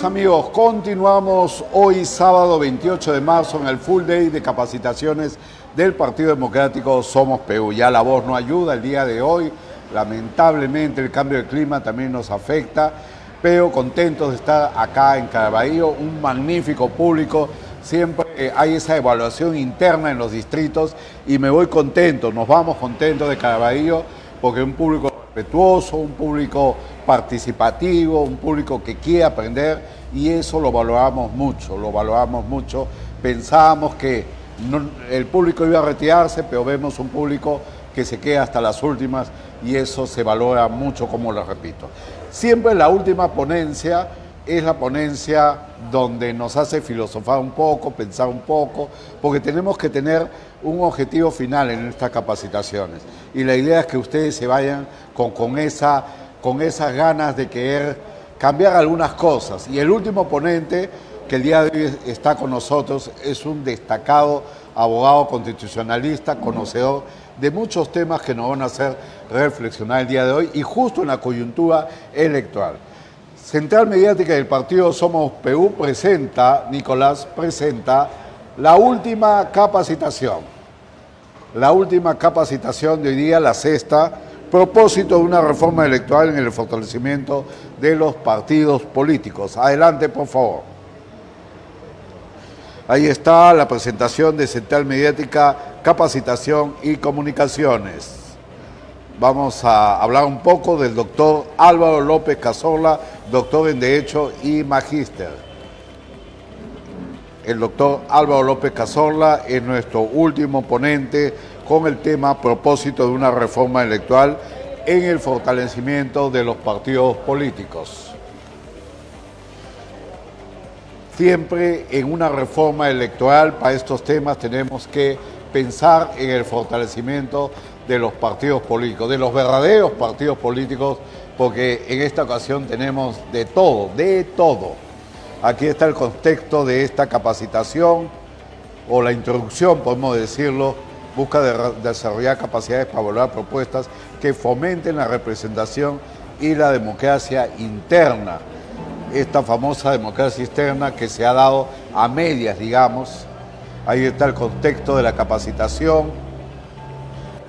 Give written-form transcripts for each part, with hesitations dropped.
Amigos, continuamos hoy sábado 28 de marzo en el Full Day de capacitaciones del Partido Democrático Somos Perú. Ya la voz no ayuda el día de hoy, lamentablemente el cambio de clima también nos afecta, pero contentos de estar acá en Caraballo, un magnífico público. Siempre hay esa evaluación interna en los distritos y me voy contento, nos vamos contentos de Caraballo porque es un público respetuoso, un público participativo, un público que quiere aprender y eso lo valoramos mucho. Pensábamos que el público iba a retirarse, pero vemos un público que se queda hasta las últimas y eso se valora mucho, como lo repito. Siempre la última ponencia es la ponencia donde nos hace filosofar un poco, pensar un poco, porque tenemos que tener un objetivo final en estas capacitaciones. Y la idea es que ustedes se vayan con esas ganas de querer cambiar algunas cosas. Y el último ponente que el día de hoy está con nosotros es un destacado abogado constitucionalista, conocedor de muchos temas que nos van a hacer reflexionar el día de hoy y justo en la coyuntura electoral. Central Mediática del Partido Somos Perú presenta la última capacitación. La última capacitación de hoy día, la sexta, propósito de una reforma electoral en el fortalecimiento de los partidos políticos. Adelante, por favor. Ahí está la presentación de Central Mediática, Capacitación y Comunicaciones. Vamos a hablar un poco del doctor Álvaro López Cazorla, doctor en Derecho y Magíster. El doctor Álvaro López Cazorla es nuestro último ponente con el tema propósito de una reforma electoral en el fortalecimiento de los partidos políticos. Siempre en una reforma electoral para estos temas tenemos que pensar en el fortalecimiento de los partidos políticos, de los verdaderos partidos políticos, porque en esta ocasión tenemos de todo, de todo. Aquí está el contexto de esta capacitación, o la introducción, podemos decirlo, busca desarrollar capacidades para evaluar propuestas que fomenten la representación y la democracia interna. Esta famosa democracia externa que se ha dado a medias, digamos. Ahí está el contexto de la capacitación.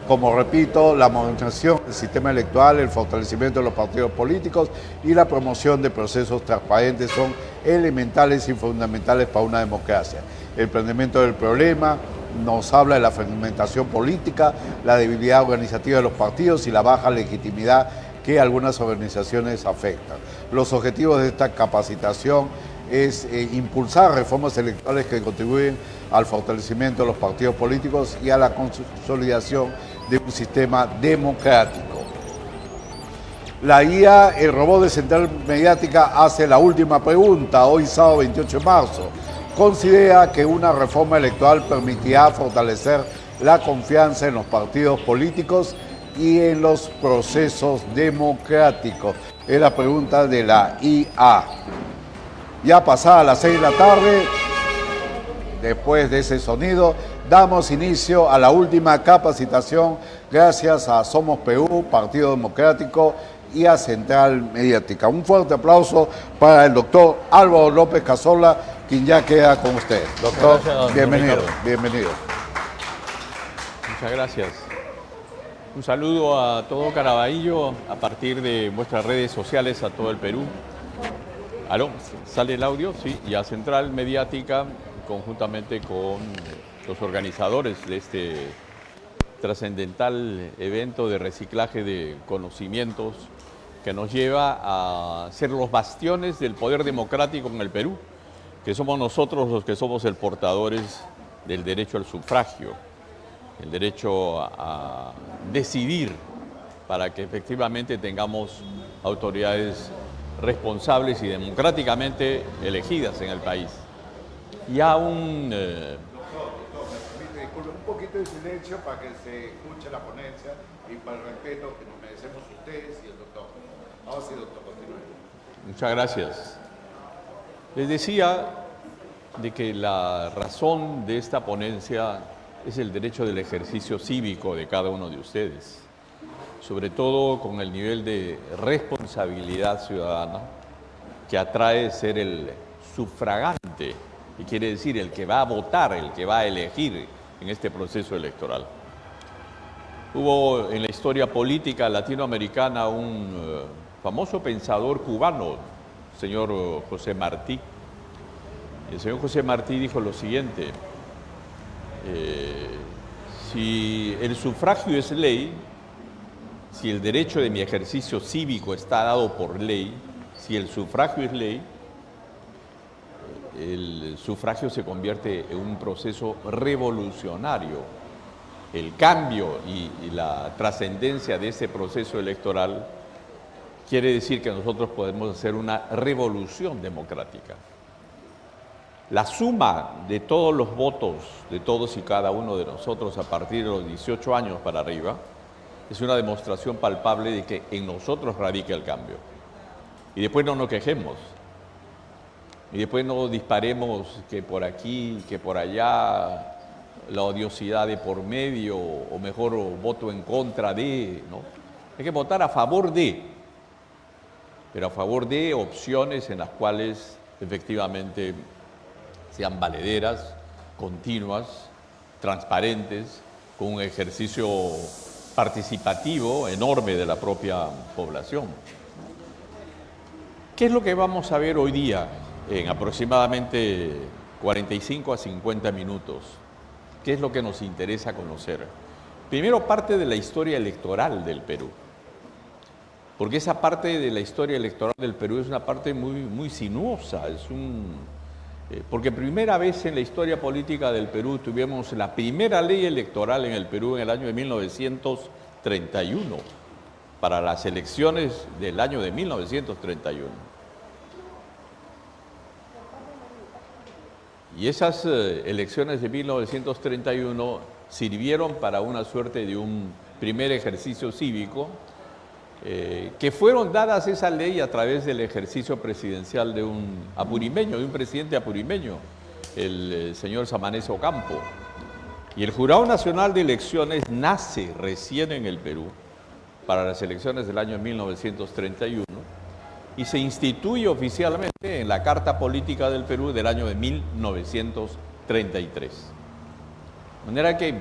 Como repito, la modernización del sistema electoral, el fortalecimiento de los partidos políticos y la promoción de procesos transparentes son elementales y fundamentales para una democracia. El planteamiento del problema nos habla de la fragmentación política, la debilidad organizativa de los partidos y la baja legitimidad que algunas organizaciones afectan. Los objetivos de esta capacitación es impulsar reformas electorales que contribuyen al fortalecimiento de los partidos políticos y a la consolidación de un sistema democrático. La guía El Robot de Central Mediática hace la última pregunta, hoy sábado 28 de marzo. Considera que una reforma electoral permitirá fortalecer la confianza en los partidos políticos y en los procesos democráticos. Es la pregunta de la IA. Ya pasada las 6 de la tarde, después de ese sonido, damos inicio a la última capacitación gracias a Somos Perú, Partido Democrático y a Central Mediática. Un fuerte aplauso para el doctor Álvaro López Cazorla, quien ya queda con usted. Doctor, gracias, bienvenido, Ricardo. bienvenido. Muchas gracias. Un saludo a todo Caraballo a partir de vuestras redes sociales a todo el Perú. ¿Aló? ¿Sale el audio? Sí, y a Central Mediática, conjuntamente con los organizadores de este trascendental evento de reciclaje de conocimientos que nos lleva a ser los bastiones del poder democrático en el Perú, que somos nosotros los que somos el portadores del derecho al sufragio, el derecho a decidir para que efectivamente tengamos autoridades responsables y democráticamente elegidas en el país. Ya un... Disculpe, un poquito de silencio para que se escuche la ponencia y para el respeto que nos merecemos ustedes y el doctor. Ahora sí, doctor, continúe. Muchas gracias. Les decía de que la razón de esta ponencia es el derecho del ejercicio cívico de cada uno de ustedes, sobre todo con el nivel de responsabilidad ciudadana que atrae ser el sufragante, y quiere decir el que va a votar, el que va a elegir en este proceso electoral. Hubo en la historia política latinoamericana un famoso pensador cubano, el señor José Martí. El señor José Martí dijo lo siguiente: si el sufragio es ley, si el derecho de mi ejercicio cívico está dado por ley, si el sufragio es ley, el sufragio se convierte en un proceso revolucionario. El cambio y la trascendencia de ese proceso electoral quiere decir que nosotros podemos hacer una revolución democrática. La suma de todos los votos de todos y cada uno de nosotros a partir de los 18 años para arriba es una demostración palpable de que en nosotros radica el cambio. Y después no nos quejemos. Y después no disparemos que por aquí, que por allá, la odiosidad de por medio, o mejor voto en contra de, ¿no? Hay que votar a favor de, pero a favor de opciones en las cuales efectivamente sean valederas, continuas, transparentes, con un ejercicio participativo enorme de la propia población. ¿Qué es lo que vamos a ver hoy día en aproximadamente 45 a 50 minutos? ¿Qué es lo que nos interesa conocer? Primero, parte de la historia electoral del Perú, porque esa parte de la historia electoral del Perú es una parte muy sinuosa, porque primera vez en la historia política del Perú tuvimos la primera ley electoral en el Perú en el año de 1931, para las elecciones del año de 1931. Y esas elecciones de 1931 sirvieron para una suerte de un primer ejercicio cívico, que fueron dadas esa ley a través del ejercicio presidencial de un apurimeño, de un presidente apurimeño, el señor Samanez Ocampo. Y el Jurado Nacional de Elecciones nace recién en el Perú para las elecciones del año 1931 y se instituye oficialmente en la Carta Política del Perú del año de 1933. De manera que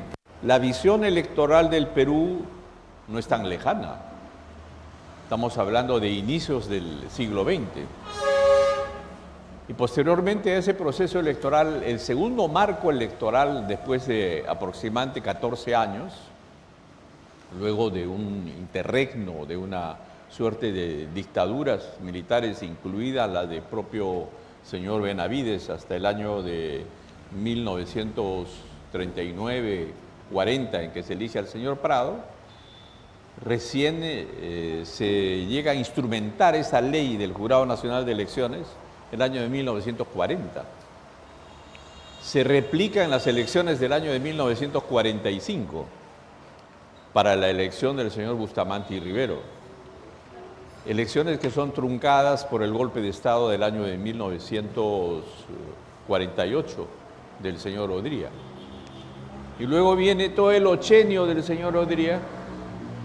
la visión electoral del Perú no es tan lejana. Estamos hablando de inicios del siglo XX. Y posteriormente a ese proceso electoral, el segundo marco electoral después de aproximadamente 14 años, luego de un interregno, de una suerte de dictaduras militares, incluida la del propio señor Benavides hasta el año de 1939-40, en que se elige al señor Prado, recién se llega a instrumentar esa ley del Jurado Nacional de Elecciones el año de 1940. Se replica en las elecciones del año de 1945 para la elección del señor Bustamante y Rivero. Elecciones que son truncadas por el golpe de Estado del año de 1948 del señor Odría. Y luego viene todo el ochenio del señor Odría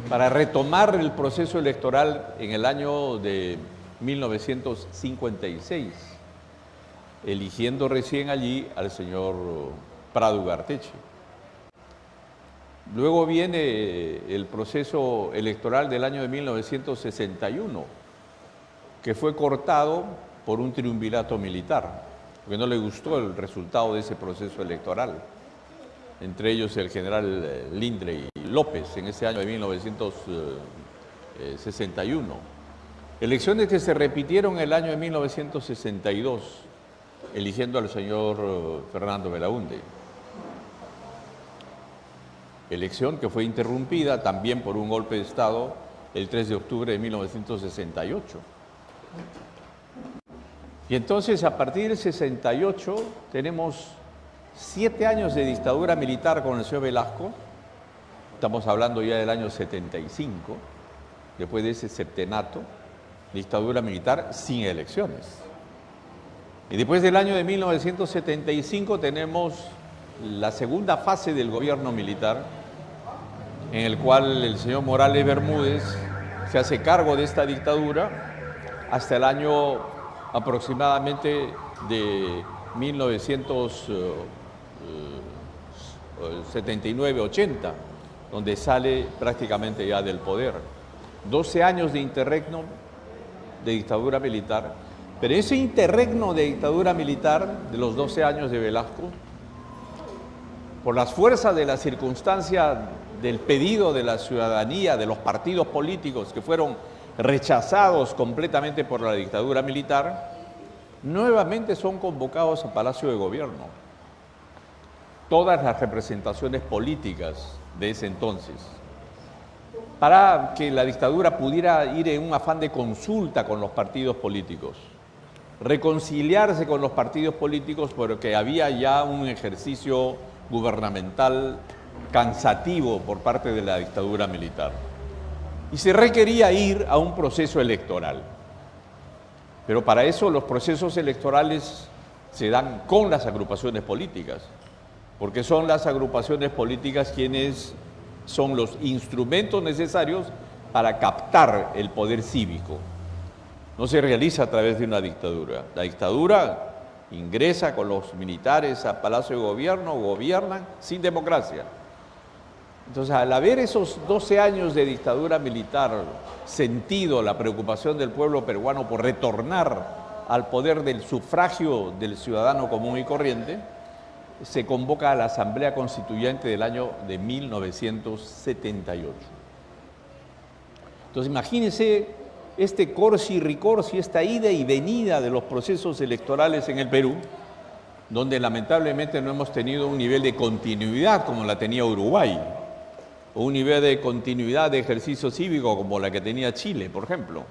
para retomar el proceso electoral en el año de 1956, eligiendo recién allí al señor Prado Ugarteche. Luego viene el proceso electoral del año de 1961, que fue cortado por un triunvirato militar, porque no le gustó el resultado de ese proceso electoral. Entre ellos el general Lindley López, en ese año de 1961. Elecciones que se repitieron en el año de 1962, eligiendo al señor Fernando Belaúnde. Elección que fue interrumpida también por un golpe de Estado el 3 de octubre de 1968. Y entonces, a partir del 68, tenemos 7 años de dictadura militar con el señor Velasco. Estamos hablando ya del año 75, después de ese septenato, dictadura militar sin elecciones. Y después del año de 1975 tenemos la segunda fase del gobierno militar, en el cual el señor Morales Bermúdez se hace cargo de esta dictadura hasta el año aproximadamente de 1979-80, donde sale prácticamente ya del poder. 12 años de interregno de dictadura militar, pero ese interregno de dictadura militar de los 12 años de Velasco, por las fuerzas de la circunstancia del pedido de la ciudadanía, de los partidos políticos que fueron rechazados completamente por la dictadura militar, nuevamente son convocados a Palacio de Gobierno todas las representaciones políticas de ese entonces, para que la dictadura pudiera ir en un afán de consulta con los partidos políticos, reconciliarse con los partidos políticos, porque había ya un ejercicio gubernamental cansativo por parte de la dictadura militar. Y se requería ir a un proceso electoral. Pero para eso los procesos electorales se dan con las agrupaciones políticas, porque son las agrupaciones políticas quienes son los instrumentos necesarios para captar el poder cívico. No se realiza a través de una dictadura. La dictadura ingresa con los militares a Palacio de Gobierno, gobiernan sin democracia. Entonces, al haber esos 12 años de dictadura militar, sentido la preocupación del pueblo peruano por retornar al poder del sufragio del ciudadano común y corriente, se convoca a la Asamblea Constituyente del año de 1978. Entonces, imagínense este corsi ricorsi, esta ida y venida de los procesos electorales en el Perú, donde lamentablemente no hemos tenido un nivel de continuidad como la tenía Uruguay, o un nivel de continuidad de ejercicio cívico como la que tenía Chile, por ejemplo.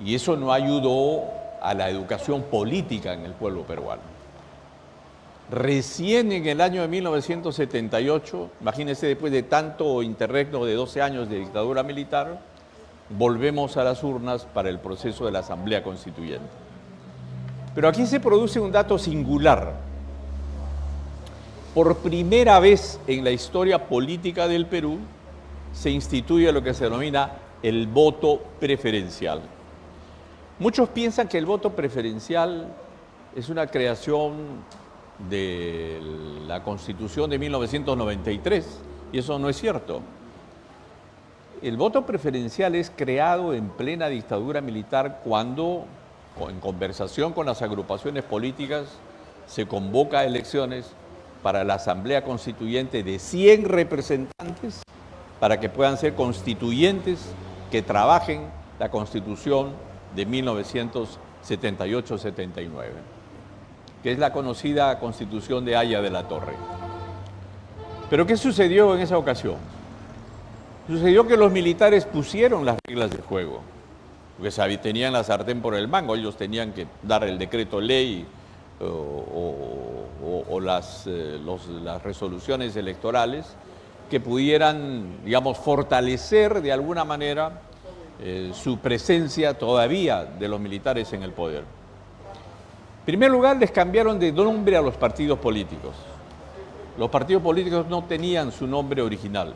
Y eso no ayudó a la educación política en el pueblo peruano. Recién en el año de 1978, imagínense, después de tanto interregno de 12 años de dictadura militar, volvemos a las urnas para el proceso de la Asamblea Constituyente. Pero aquí se produce un dato singular. Por primera vez en la historia política del Perú se instituye lo que se denomina el voto preferencial. Muchos piensan que el voto preferencial es una creación de la Constitución de 1993, y eso no es cierto. El voto preferencial es creado en plena dictadura militar cuando, en conversación con las agrupaciones políticas, se convoca a elecciones para la Asamblea Constituyente de 100 representantes para que puedan ser constituyentes que trabajen la Constitución de 1978-79, que es la conocida Constitución de Haya de la Torre. ¿Pero qué sucedió en esa ocasión? Sucedió que los militares pusieron las reglas del juego, porque tenían la sartén por el mango, ellos tenían que dar el decreto ley o las resoluciones electorales que pudieran, digamos, fortalecer de alguna manera su presencia todavía de los militares en el poder. En primer lugar, les cambiaron de nombre a los partidos políticos. Los partidos políticos no tenían su nombre original,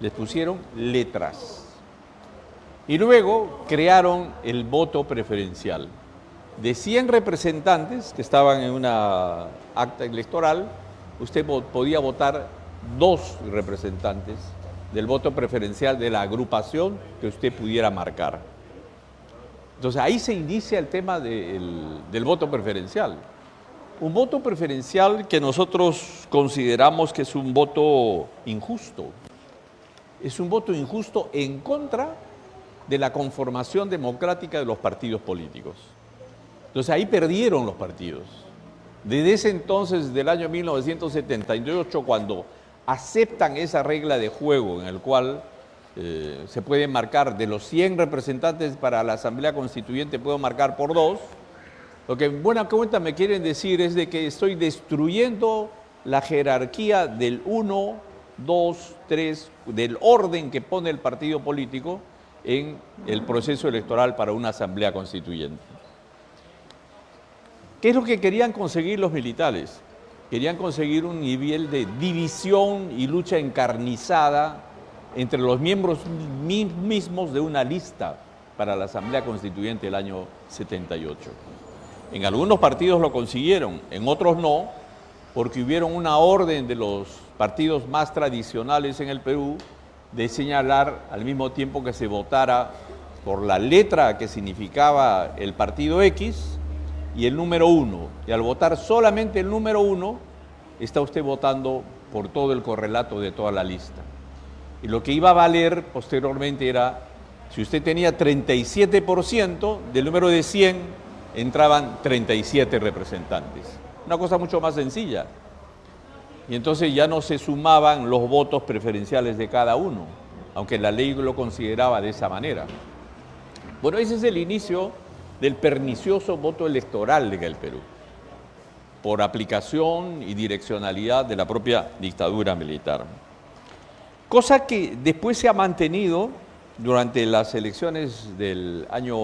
les pusieron letras. Y luego crearon el voto preferencial. De 100 representantes que estaban en una acta electoral, usted podía votar 2 representantes del voto preferencial de la agrupación que usted pudiera marcar. Entonces ahí se inicia el tema del voto preferencial. Un voto preferencial que nosotros consideramos que es un voto injusto. Es un voto injusto en contra de la conformación democrática de los partidos políticos. Entonces ahí perdieron los partidos. Desde ese entonces, del año 1978, cuando aceptan esa regla de juego en el cual se puede marcar de los 100 representantes para la Asamblea Constituyente, puedo marcar por 2, lo que en buena cuenta me quieren decir es de que estoy destruyendo la jerarquía del 1, 2, 3, del orden que pone el partido político en el proceso electoral para una Asamblea Constituyente. ¿Qué es lo que querían conseguir los militares? Querían conseguir un nivel de división y lucha encarnizada entre los miembros mismos de una lista para la Asamblea Constituyente del año 78. En algunos partidos lo consiguieron, en otros no, porque hubieron una orden de los partidos más tradicionales en el Perú de señalar al mismo tiempo que se votara por la letra que significaba el partido X y el número 1. Y al votar solamente el número 1, está usted votando por todo el correlato de toda la lista. Y lo que iba a valer posteriormente era, si usted tenía 37%, del número de 100 entraban 37 representantes. Una cosa mucho más sencilla. Y entonces ya no se sumaban los votos preferenciales de cada uno, aunque la ley lo consideraba de esa manera. Bueno, ese es el inicio del pernicioso voto electoral en el Perú, por aplicación y direccionalidad de la propia dictadura militar. Cosa que después se ha mantenido durante las elecciones del año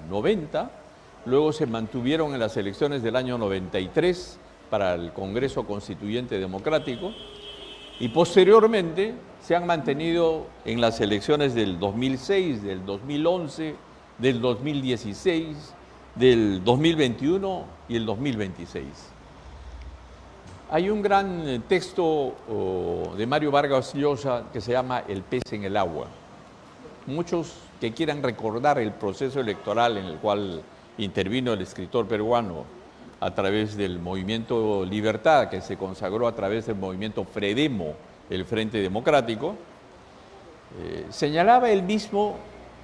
90, luego se mantuvieron en las elecciones del año 93 para el Congreso Constituyente Democrático y posteriormente se han mantenido en las elecciones del 2006, del 2011, del 2016, del 2021 y el 2026. Hay un gran texto de Mario Vargas Llosa que se llama El pez en el agua. Muchos que quieran recordar el proceso electoral en el cual intervino el escritor peruano a través del movimiento Libertad, que se consagró a través del movimiento Fredemo, el Frente Democrático, señalaba él mismo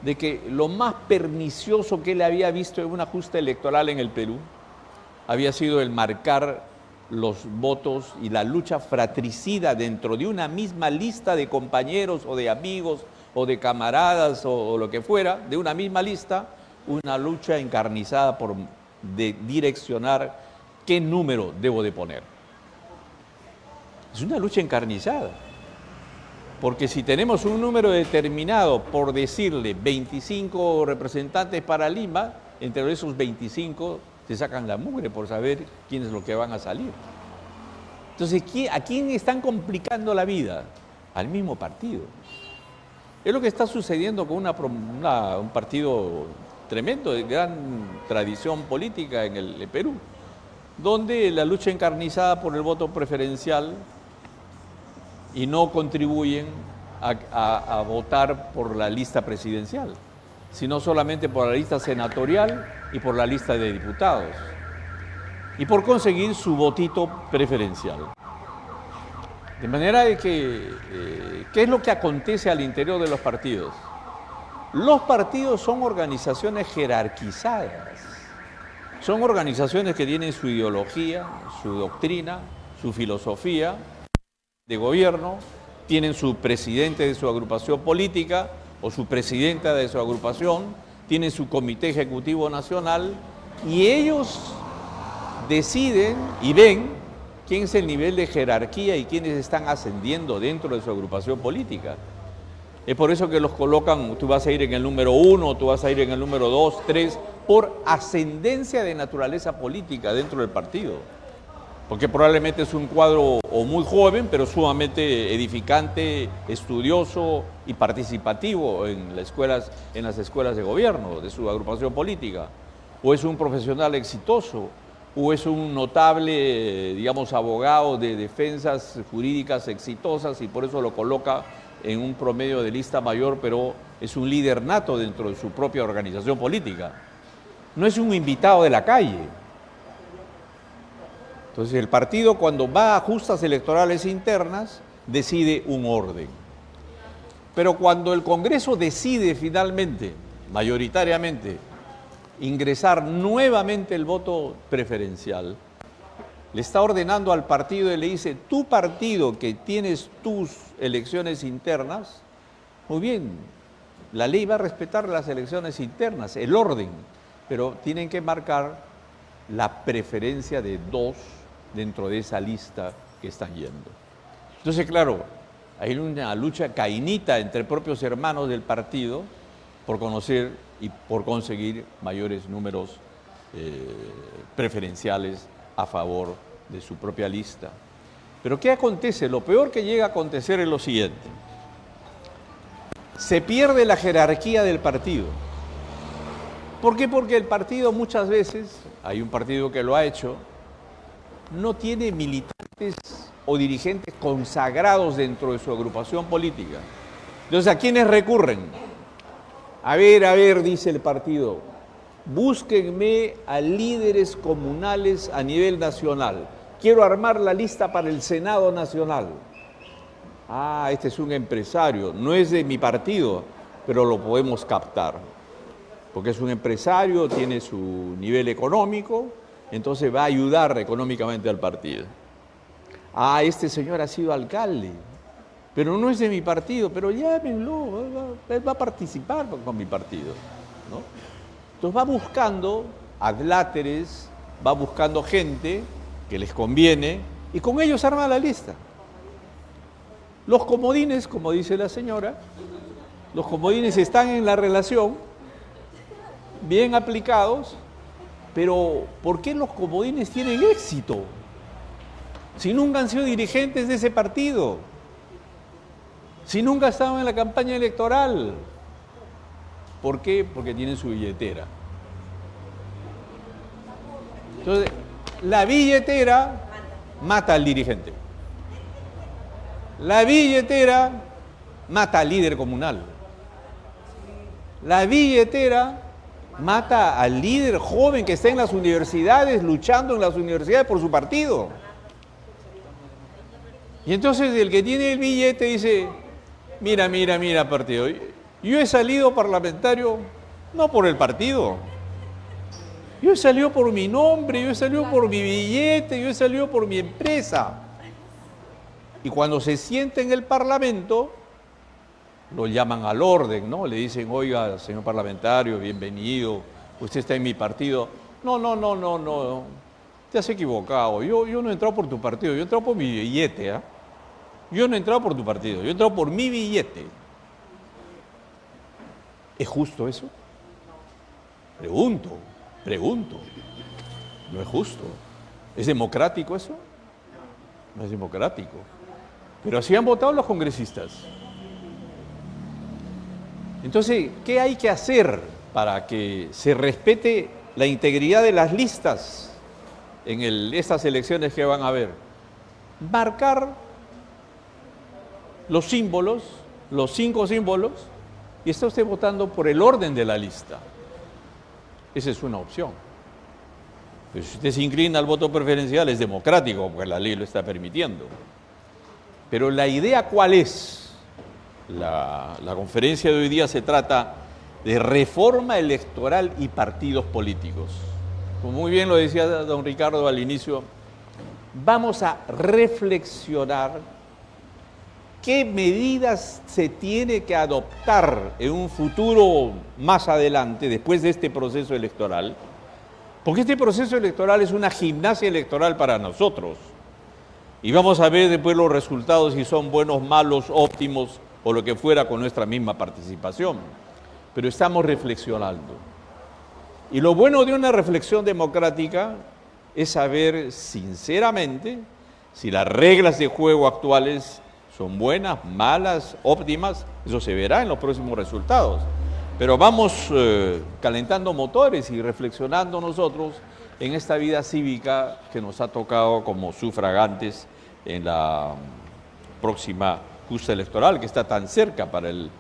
de que lo más pernicioso que él había visto en una justa electoral en el Perú había sido el marcar los votos y la lucha fratricida dentro de una misma lista de compañeros o de amigos o de camaradas o lo que fuera, de una misma lista, una lucha encarnizada por direccionar qué número debo de poner. Es una lucha encarnizada, porque si tenemos un número determinado, por decirle 25 representantes para Lima, entre esos 25 se sacan la mugre por saber quién es lo que van a salir. Entonces, ¿a quién están complicando la vida? Al mismo partido. Es lo que está sucediendo con un partido tremendo, de gran tradición política en el Perú, donde la lucha encarnizada por el voto preferencial y no contribuyen a votar por la lista presidencial, sino solamente por la lista senatorial y por la lista de diputados, y por conseguir su votito preferencial. De manera de que, ¿qué es lo que acontece al interior de los partidos? Los partidos son organizaciones jerarquizadas, son organizaciones que tienen su ideología, su doctrina, su filosofía de gobierno, tienen su presidente de su agrupación política o su presidenta de su agrupación, tienen su comité ejecutivo nacional y ellos deciden y ven quién es el nivel de jerarquía y quiénes están ascendiendo dentro de su agrupación política. Es por eso que los colocan, tú vas a ir en el número 1, tú vas a ir en el número 2, 3, por ascendencia de naturaleza política dentro del partido. Porque probablemente es un cuadro o muy joven, pero sumamente edificante, estudioso y participativo en las escuelas de gobierno de su agrupación política. O es un profesional exitoso, o es un notable, digamos, abogado de defensas jurídicas exitosas y por eso lo coloca en un promedio de lista mayor, pero es un líder nato dentro de su propia organización política. No es un invitado de la calle. Entonces el partido, cuando va a justas electorales internas, decide un orden. Pero cuando el Congreso decide finalmente, mayoritariamente, ingresar nuevamente el voto preferencial, le está ordenando al partido y le dice: tu partido que tienes tus elecciones internas, muy bien, la ley va a respetar las elecciones internas, el orden, pero tienen que marcar la preferencia de 2 dentro de esa lista que están yendo. Entonces, claro, hay una lucha cainita entre propios hermanos del partido por conocer y por conseguir mayores números preferenciales a favor de su propia lista. Pero ¿qué acontece? Lo peor que llega a acontecer es lo siguiente. Se pierde la jerarquía del partido. ¿Por qué? Porque el partido muchas veces, hay un partido que lo ha hecho, no tiene militantes o dirigentes consagrados dentro de su agrupación política. Entonces, ¿a quiénes recurren? A ver, dice el partido, búsquenme a líderes comunales a nivel nacional. Quiero armar la lista para el Senado Nacional. Ah, este es un empresario, no es de mi partido, pero lo podemos captar. Porque es un empresario, tiene su nivel económico, entonces va a ayudar económicamente al partido. Ah, este señor ha sido alcalde, pero no es de mi partido, pero llámenlo, él va a participar con mi partido, ¿no? Entonces va buscando adláteres, va buscando gente que les conviene y con ellos arma la lista. Los comodines, como dice la señora, los comodines están en la relación, bien aplicados, pero ¿por qué los comodines tienen éxito? Si nunca han sido dirigentes de ese partido, si nunca estaban en la campaña electoral. ¿Por qué? Porque tienen su billetera. Entonces, la billetera mata al dirigente. La billetera mata al líder comunal. La billetera mata al líder joven que está en las universidades, luchando en las universidades por su partido. Y entonces el que tiene el billete dice: mira, partido, yo he salido parlamentario no por el partido, yo he salido por mi nombre, yo he salido por mi billete, yo he salido por mi empresa. Y cuando se sienta en el Parlamento, lo llaman al orden, ¿no? Le dicen: oiga, señor parlamentario, bienvenido, usted está en mi partido. No, te has equivocado, yo no he entrado por tu partido, yo he entrado por mi billete, ¿eh? Yo no he entrado por tu partido, yo he entrado por mi billete. ¿Es justo eso? Pregunto. No es justo. ¿Es democrático eso? No es democrático. Pero así han votado los congresistas. Entonces, ¿qué hay que hacer para que se respete la integridad de las listas en estas elecciones que van a haber? Marcar los símbolos, los 5 símbolos, y está usted votando por el orden de la lista. Esa es una opción. Pero si usted se inclina al voto preferencial, es democrático, porque la ley lo está permitiendo. Pero la idea, ¿cuál es? La conferencia de hoy día se trata de reforma electoral y partidos políticos. Como muy bien lo decía don Ricardo al inicio, vamos a reflexionar qué medidas se tiene que adoptar en un futuro más adelante, después de este proceso electoral, porque este proceso electoral es una gimnasia electoral para nosotros. Y vamos a ver después los resultados, si son buenos, malos, óptimos o lo que fuera con nuestra misma participación. Pero estamos reflexionando. Y lo bueno de una reflexión democrática es saber sinceramente si las reglas de juego actuales son buenas, malas, óptimas. Eso se verá en los próximos resultados. Pero vamos calentando motores y reflexionando nosotros en esta vida cívica que nos ha tocado como sufragantes en la próxima justa electoral, que está tan cerca para el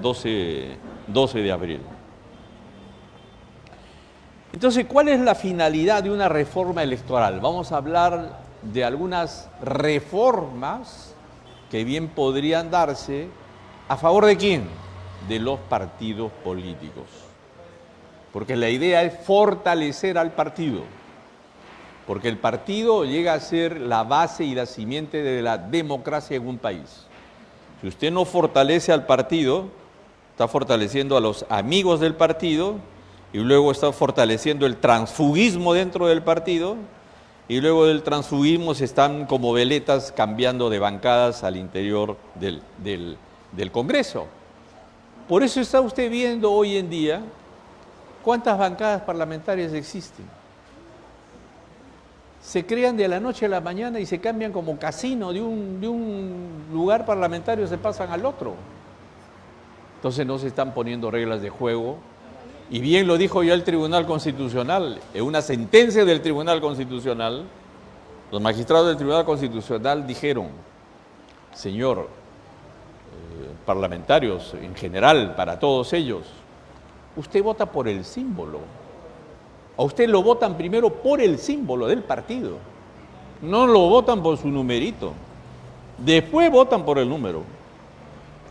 12 de abril. Entonces, ¿cuál es la finalidad de una reforma electoral? Vamos a hablar de algunas reformas que bien podrían darse ¿a favor de quién? De los partidos políticos. Porque la idea es fortalecer al partido, porque el partido llega a ser la base y la simiente de la democracia en un país. Si usted no fortalece al partido, está fortaleciendo a los amigos del partido y luego está fortaleciendo el transfugismo dentro del partido y luego del transfugismo se están como veletas cambiando de bancadas al interior del Congreso. Por eso está usted viendo hoy en día cuántas bancadas parlamentarias existen. Se crean de la noche a la mañana y se cambian como casino de un lugar parlamentario, se pasan al otro. Entonces no se están poniendo reglas de juego. Y bien lo dijo ya el Tribunal Constitucional, en una sentencia del Tribunal Constitucional, los magistrados del Tribunal Constitucional dijeron, señor, parlamentarios en general, para todos ellos, usted vota por el símbolo. A usted lo votan primero por el símbolo del partido. No lo votan por su numerito. Después votan por el número.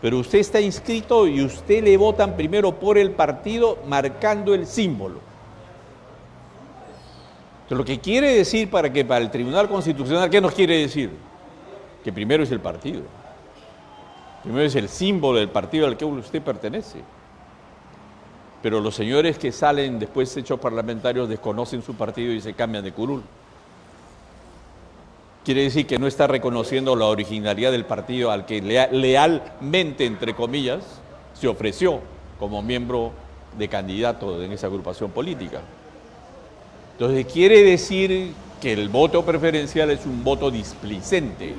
Pero usted está inscrito y usted le votan primero por el partido marcando el símbolo. Entonces, lo que quiere decir para el Tribunal Constitucional, ¿qué nos quiere decir? Que primero es el partido. Primero es el símbolo del partido al que usted pertenece. Pero los señores que salen después hechos parlamentarios desconocen su partido y se cambian de curul. Quiere decir que no está reconociendo la originalidad del partido al que lealmente, entre comillas, se ofreció como miembro de candidato en esa agrupación política. Entonces quiere decir que el voto preferencial es un voto displicente.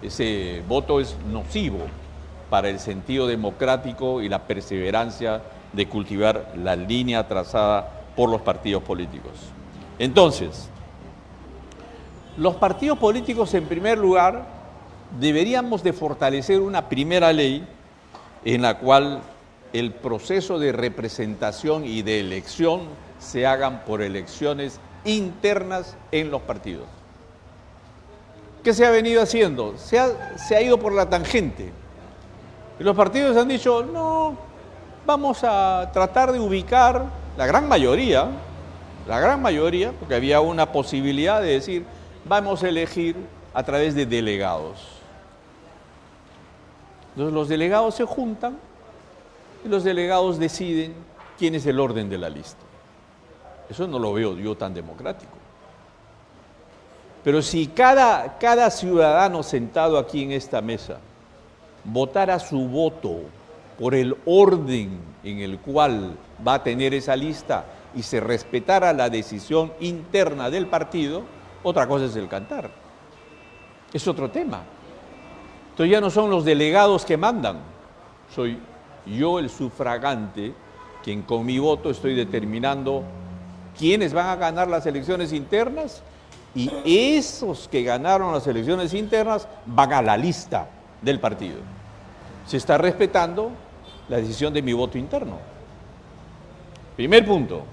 Ese voto es nocivo para el sentido democrático y la perseverancia de cultivar la línea trazada por los partidos políticos. Entonces, los partidos políticos, en primer lugar, deberíamos de fortalecer una primera ley en la cual el proceso de representación y de elección se hagan por elecciones internas en los partidos. ¿Qué se ha venido haciendo? Se ha ido por la tangente. Y los partidos han dicho, no, vamos a tratar de ubicar la gran mayoría, porque había una posibilidad de decir, vamos a elegir a través de delegados. Entonces los delegados se juntan y los delegados deciden quién es el orden de la lista. Eso no lo veo yo tan democrático. Pero si cada ciudadano sentado aquí en esta mesa votara su voto por el orden en el cual va a tener esa lista y se respetara la decisión interna del partido, otra cosa es el cantar. Es otro tema. Entonces ya no son los delegados que mandan, soy yo el sufragante, quien con mi voto estoy determinando quiénes van a ganar las elecciones internas y esos que ganaron las elecciones internas van a la lista del partido. Se está respetando la decisión de mi voto interno. Primer punto,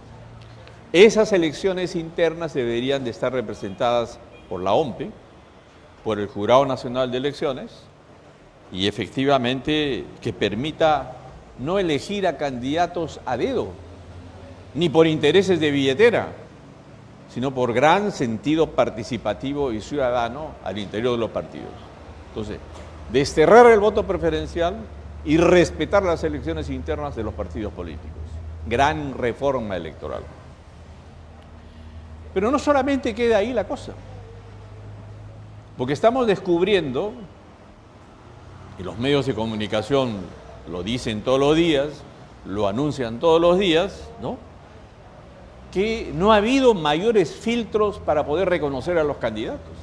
esas elecciones internas deberían de estar representadas por la OMPE, por el Jurado Nacional de Elecciones, y efectivamente que permita no elegir a candidatos a dedo, ni por intereses de billetera, sino por gran sentido participativo y ciudadano al interior de los partidos. Entonces, desterrar el voto preferencial y respetar las elecciones internas de los partidos políticos. Gran reforma electoral. Pero no solamente queda ahí la cosa, porque estamos descubriendo, y los medios de comunicación lo dicen todos los días, lo anuncian todos los días, ¿no?, que no ha habido mayores filtros para poder reconocer a los candidatos.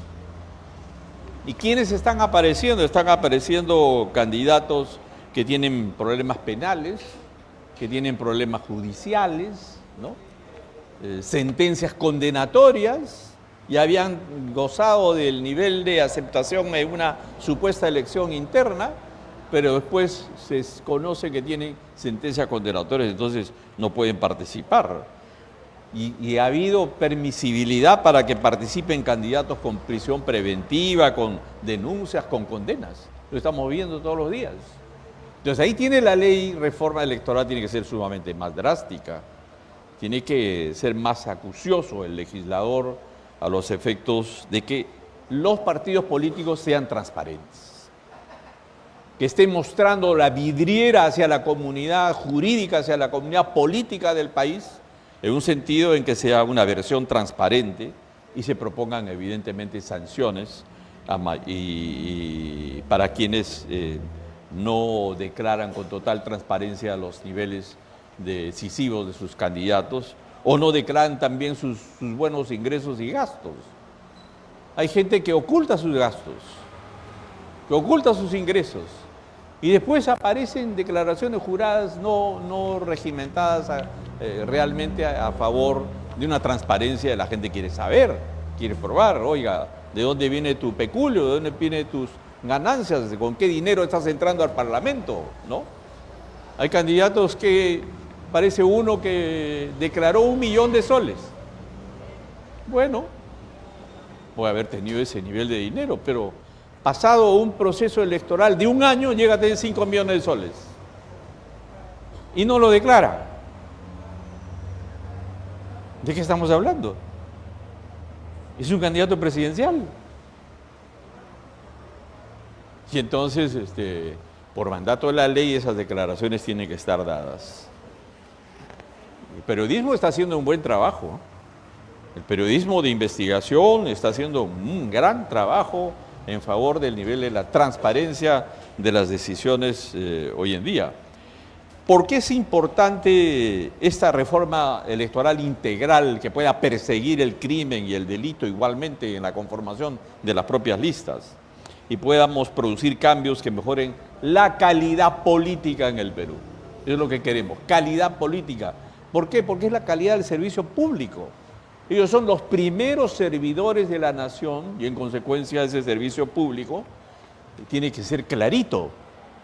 ¿Y quiénes están apareciendo? Están apareciendo candidatos que tienen problemas penales, que tienen problemas judiciales, ¿no?, sentencias condenatorias y habían gozado del nivel de aceptación en una supuesta elección interna, pero después se conoce que tienen sentencias condenatorias, entonces no pueden participar. Y ha habido permisibilidad para que participen candidatos con prisión preventiva, con denuncias, con condenas. Lo estamos viendo todos los días. Entonces ahí tiene la ley, reforma electoral tiene que ser sumamente más drástica. Tiene que ser más acucioso el legislador a los efectos de que los partidos políticos sean transparentes, que estén mostrando la vidriera hacia la comunidad jurídica, hacia la comunidad política del país, en un sentido en que sea una versión transparente y se propongan evidentemente sanciones y para quienes no declaran con total transparencia los niveles decisivos de sus candidatos o no declaran también sus buenos ingresos y gastos. Hay gente que oculta sus gastos, que oculta sus ingresos y después aparecen declaraciones juradas no regimentadas realmente a favor de una transparencia de la gente quiere saber, quiere probar, oiga, ¿de dónde viene tu peculio? ¿De dónde vienen tus ganancias? ¿Con qué dinero estás entrando al Parlamento? ¿No? Hay candidatos que parece uno que declaró 1 millón de soles. Bueno, puede haber tenido ese nivel de dinero, pero pasado un proceso electoral de 1 año llega a tener 5 millones de soles y no lo declara. ¿De qué estamos hablando? Es un candidato presidencial. Y entonces, por mandato de la ley, esas declaraciones tienen que estar dadas. El periodismo está haciendo un buen trabajo. El periodismo de investigación está haciendo un gran trabajo en favor del nivel de la transparencia de las decisiones hoy en día. ¿Por qué es importante esta reforma electoral integral que pueda perseguir el crimen y el delito igualmente en la conformación de las propias listas y podamos producir cambios que mejoren la calidad política en el Perú? Eso es lo que queremos, calidad política. ¿Por qué? Porque es la calidad del servicio público. Ellos son los primeros servidores de la nación y en consecuencia ese servicio público tiene que ser clarito,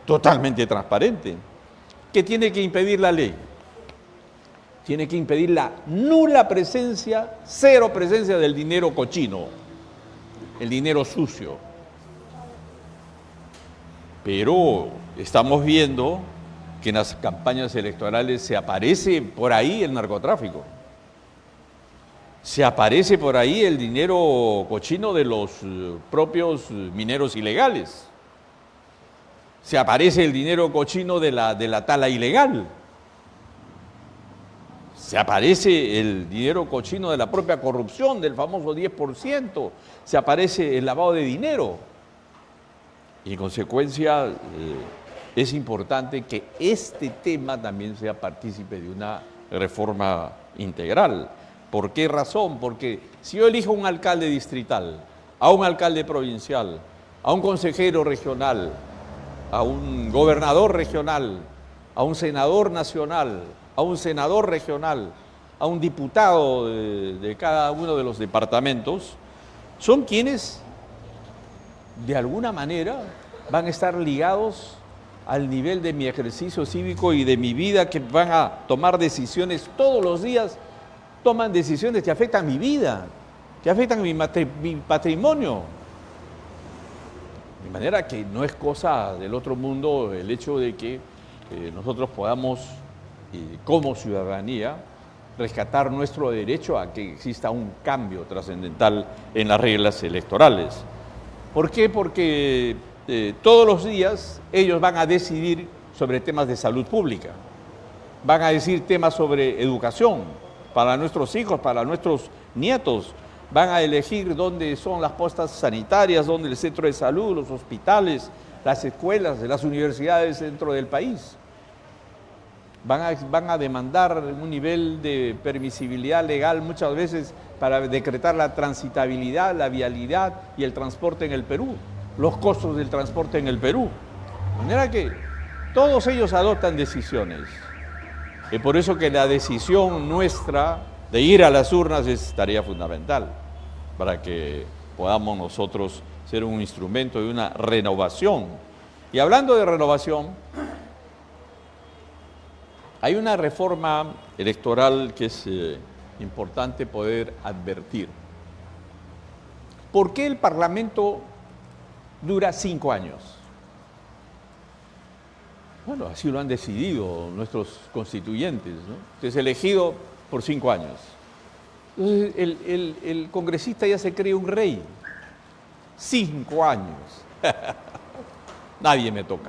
totalmente transparente. ¿Qué tiene que impedir la ley? Tiene que impedir la nula presencia, cero presencia del dinero cochino, el dinero sucio. Pero estamos viendo que en las campañas electorales se aparece por ahí el narcotráfico. Se aparece por ahí el dinero cochino de los propios mineros ilegales. Se aparece el dinero cochino de la tala ilegal. Se aparece el dinero cochino de la propia corrupción, del famoso 10%. Se aparece el lavado de dinero. Y en consecuencia es importante que este tema también sea partícipe de una reforma integral. ¿Por qué razón? Porque si yo elijo un alcalde distrital, a un alcalde provincial, a un consejero regional, a un gobernador regional, a un senador nacional, a un senador regional, a un diputado de cada uno de los departamentos, son quienes de alguna manera van a estar ligados al nivel de mi ejercicio cívico y de mi vida, que van a tomar decisiones todos los días, toman decisiones que afectan mi vida, que afectan mi patrimonio. De manera que no es cosa del otro mundo el hecho de que nosotros podamos, como ciudadanía, rescatar nuestro derecho a que exista un cambio trascendental en las reglas electorales. ¿Por qué? Porque todos los días ellos van a decidir sobre temas de salud pública, van a decir temas sobre educación para nuestros hijos, para nuestros nietos, van a elegir dónde son las postas sanitarias, dónde el centro de salud, los hospitales, las escuelas, las universidades dentro del país. Van a demandar un nivel de permisibilidad legal muchas veces para decretar la transitabilidad, la vialidad y el transporte en el Perú, los costos del transporte en el Perú. De manera que todos ellos adoptan decisiones. Es por eso que la decisión nuestra de ir a las urnas es tarea fundamental para que podamos nosotros ser un instrumento de una renovación. Y hablando de renovación, hay una reforma electoral que es importante poder advertir. ¿Por qué el Parlamento dura 5 años? Bueno, así lo han decidido nuestros constituyentes, ¿no? Es elegido por 5 años. Entonces, el congresista ya se cree un rey. 5 años. Nadie me toca,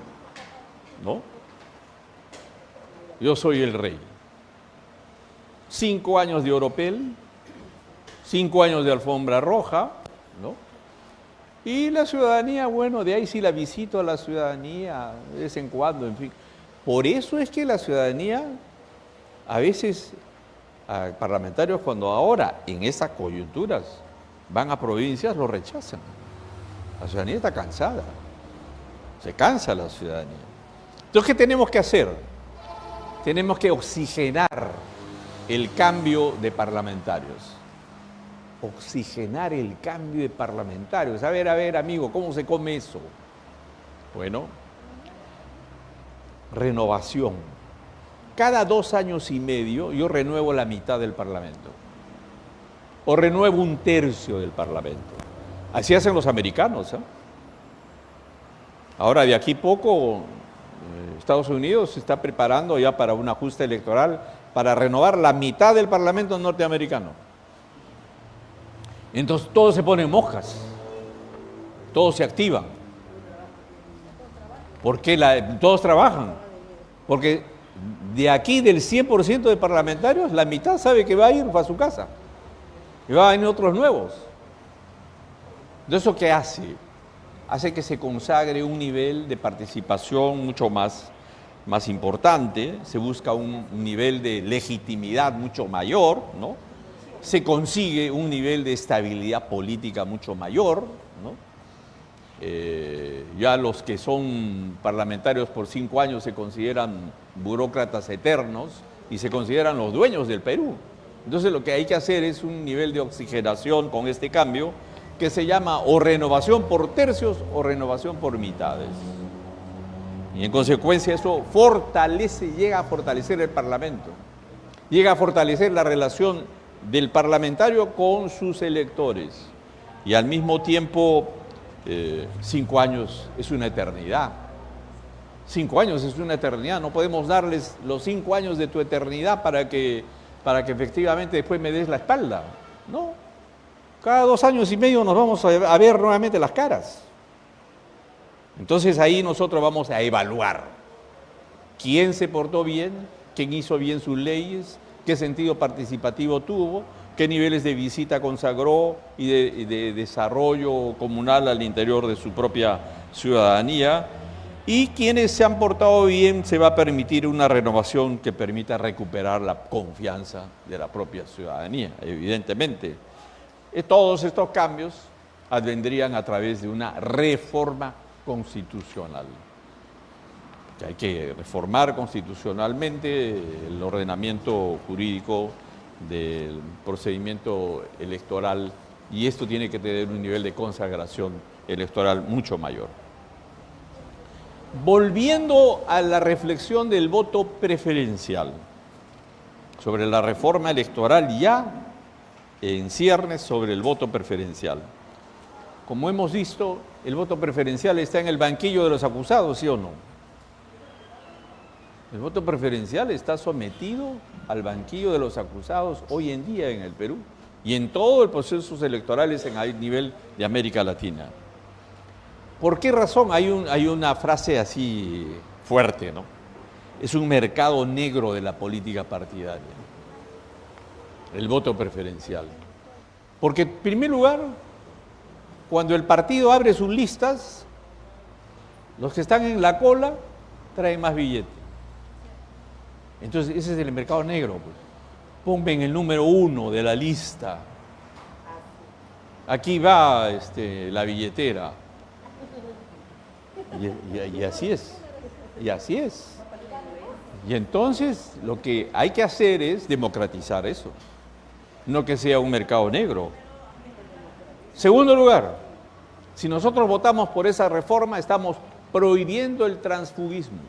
¿no? Yo soy el rey. 5 años de oropel, 5 años de alfombra roja, ¿no? Y la ciudadanía, bueno, de ahí sí la visito a la ciudadanía de vez en cuando, en fin. Por eso es que la ciudadanía, a veces, a parlamentarios cuando ahora, en esas coyunturas, van a provincias, lo rechazan. La ciudadanía está cansada. Se cansa la ciudadanía. Entonces, ¿qué tenemos que hacer? Tenemos que oxigenar el cambio de parlamentarios. Oxigenar el cambio de parlamentarios. A ver, amigo, ¿cómo se come eso? Bueno, renovación. Cada 2 años y medio yo renuevo la mitad del Parlamento. O renuevo 1/3 del Parlamento. Así hacen los americanos, ¿eh? Ahora, de aquí poco, Estados Unidos se está preparando ya para un ajuste electoral para renovar la mitad del Parlamento norteamericano. Entonces todos se ponen moscas, todos se activan. ¿Por qué todos trabajan? Porque de aquí del 100% de parlamentarios, la mitad sabe que va a ir a su casa y va a venir otros nuevos. Entonces, ¿eso qué hace? Hace que se consagre un nivel de participación mucho más importante, se busca un nivel de legitimidad mucho mayor, ¿no? Se consigue un nivel de estabilidad política mucho mayor, ¿no? Ya los que son parlamentarios por 5 años se consideran burócratas eternos y se consideran los dueños del Perú. Entonces lo que hay que hacer es un nivel de oxigenación con este cambio que se llama o renovación por tercios o renovación por mitades. Y en consecuencia eso llega a fortalecer el Parlamento, llega a fortalecer la relación del parlamentario con sus electores. Y al mismo tiempo, 5 años es una eternidad. 5 años es una eternidad. No podemos darles los 5 años de tu eternidad para que efectivamente después me des la espalda. No. Cada 2 años y medio nos vamos a ver nuevamente las caras. Entonces ahí nosotros vamos a evaluar quién se portó bien, quién hizo bien sus leyes, qué sentido participativo tuvo, qué niveles de visita consagró y de desarrollo comunal al interior de su propia ciudadanía. Y quienes se han portado bien, se va a permitir una renovación que permita recuperar la confianza de la propia ciudadanía, evidentemente. Todos estos cambios advendrían a través de una reforma constitucional. Que hay que reformar constitucionalmente el ordenamiento jurídico del procedimiento electoral y esto tiene que tener un nivel de consagración electoral mucho mayor. Volviendo a la reflexión del voto preferencial, sobre la reforma electoral ya en ciernes sobre el voto preferencial. Como hemos visto, el voto preferencial está en el banquillo de los acusados, ¿sí o no? El voto preferencial está sometido al banquillo de los acusados hoy en día en el Perú y en todos los procesos electorales en el nivel de América Latina. ¿Por qué razón? Hay una frase así fuerte, ¿no? Es un mercado negro de la política partidaria, el voto preferencial. Porque, en primer lugar, cuando el partido abre sus listas, los que están en la cola traen más billetes. Entonces, ese es el mercado negro, pues. Ponme en el número 1 de la lista. Aquí va la billetera. Y así es. Y así es. Y entonces, lo que hay que hacer es democratizar eso. no que sea un mercado negro. Segundo lugar, si nosotros votamos por esa reforma, estamos prohibiendo el transfugismo.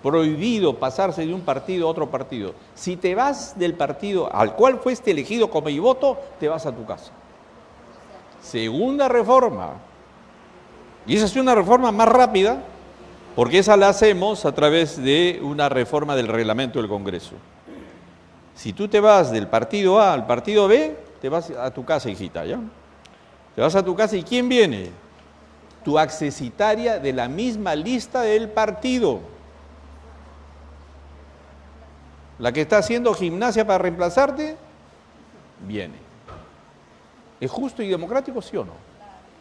Prohibido pasarse de un partido a otro partido. Si te vas del partido al cual fuiste elegido como mi voto, te vas a tu casa. Segunda reforma. Y esa es una reforma más rápida, porque esa la hacemos a través de una reforma del reglamento del Congreso. Si tú te vas del partido A al partido B, te vas a tu casa, hijita, ¿ya? Te vas a tu casa y ¿quién viene? Tu accesitaria de la misma lista del partido. La que está haciendo gimnasia para reemplazarte, viene. ¿Es justo y democrático, sí o no?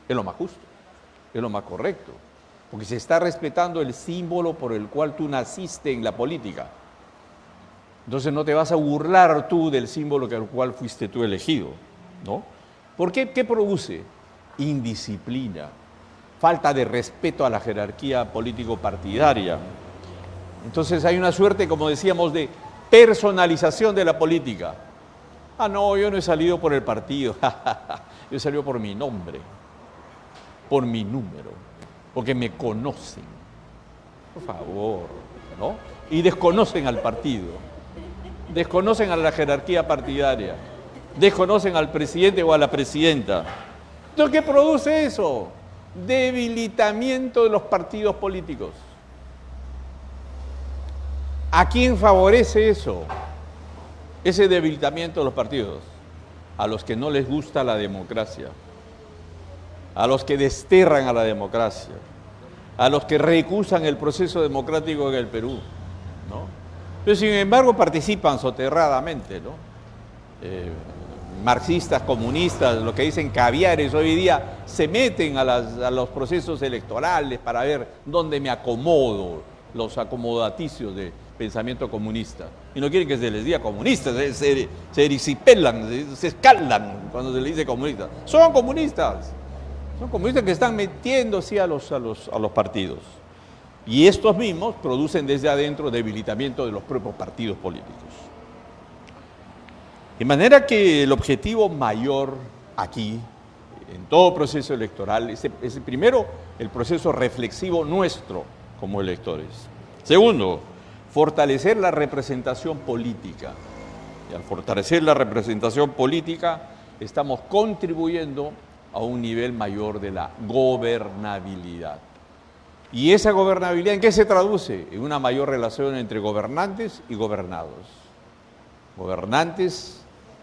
Es lo más justo, es lo más correcto, porque se está respetando el símbolo por el cual tú naciste en la política. Entonces no te vas a burlar tú del símbolo con el cual fuiste tú elegido, ¿no? ¿Por qué? ¿Qué produce? Indisciplina, falta de respeto a la jerarquía político-partidaria. Entonces hay una suerte, como decíamos, de personalización de la política. Ah, no, yo no he salido por el partido, yo he salido por mi nombre, por mi número, porque me conocen. Por favor, ¿no? Y desconocen al partido, desconocen a la jerarquía partidaria, desconocen al presidente o a la presidenta. Entonces, ¿qué produce eso? Debilitamiento de los partidos políticos. ¿A quién favorece eso? Ese debilitamiento de los partidos. A los que no les gusta la democracia, a los que desterran a la democracia, a los que recusan el proceso democrático en el Perú, ¿no? Pero sin embargo participan soterradamente, ¿no? Marxistas, comunistas, lo que dicen caviares hoy día, se meten a los procesos electorales para ver dónde me acomodo, los acomodaticios de pensamiento comunista. Y no quieren que se les diga comunistas, se ericipelan, se escalan cuando se les dice comunistas. Son comunistas que están metiendo sí, a los partidos. Y estos mismos producen desde adentro debilitamiento de los propios partidos políticos. De manera que el objetivo mayor aquí, en todo proceso electoral, es primero el proceso reflexivo nuestro como electores. Segundo, fortalecer la representación política. Y al fortalecer la representación política, estamos contribuyendo a un nivel mayor de la gobernabilidad. ¿Y esa gobernabilidad en qué se traduce? En una mayor relación entre gobernantes y gobernados. Gobernantes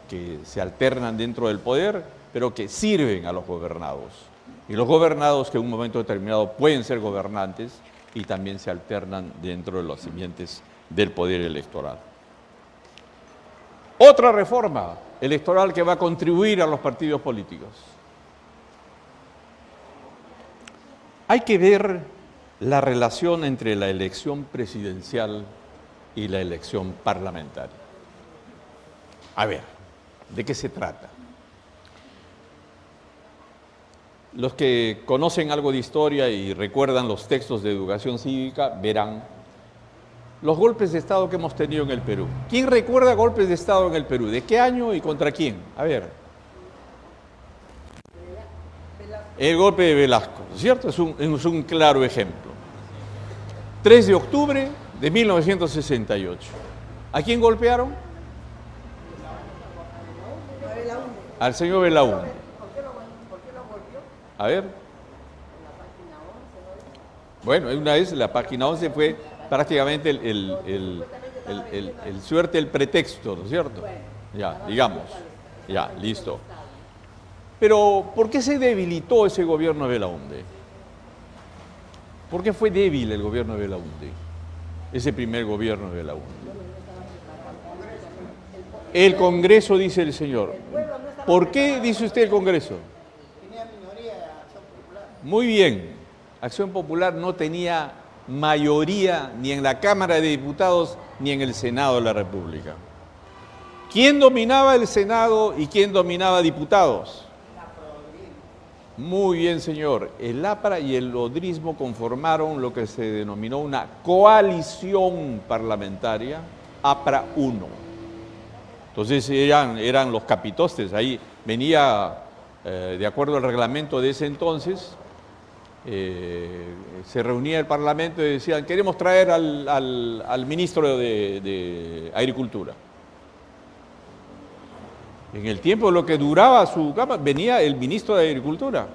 que se alternan dentro del poder, pero que sirven a los gobernados. Y los gobernados que en un momento determinado pueden ser gobernantes y también se alternan dentro de los simientes del poder electoral. Otra reforma electoral que va a contribuir a los partidos políticos. Hay que ver la relación entre la elección presidencial y la elección parlamentaria. A ver, ¿de qué se trata? Los que conocen algo de historia y recuerdan los textos de educación cívica verán los golpes de Estado que hemos tenido en el Perú. ¿Quién recuerda golpes de Estado en el Perú? ¿De qué año y contra quién? A ver. El golpe de Velasco, ¿cierto? Es un claro ejemplo. 3 de octubre de 1968. ¿A quién golpearon? Al señor Belaúnde. A ver. Bueno, una vez la página 11 fue prácticamente el pretexto, ¿no es cierto? Ya, digamos. Ya, listo. Pero, ¿por qué se debilitó ese gobierno de Belaúnde? ¿Por qué fue débil el gobierno de Belaúnde? Ese primer gobierno de Belaúnde. El Congreso, dice el señor. ¿Por qué dice usted el Congreso? Tenía minoría de Acción Popular. Muy bien. Acción Popular no tenía mayoría ni en la Cámara de Diputados ni en el Senado de la República. ¿Quién dominaba el Senado y quién dominaba diputados? Muy bien, señor. El APRA y el odrismo conformaron lo que se denominó una coalición parlamentaria, APRA 1. Entonces eran los capitostes, ahí venía, de acuerdo al reglamento de ese entonces, se reunía el Parlamento y decían, queremos traer al ministro de Agricultura. En el tiempo, lo que duraba su cama, venía el ministro de Agricultura.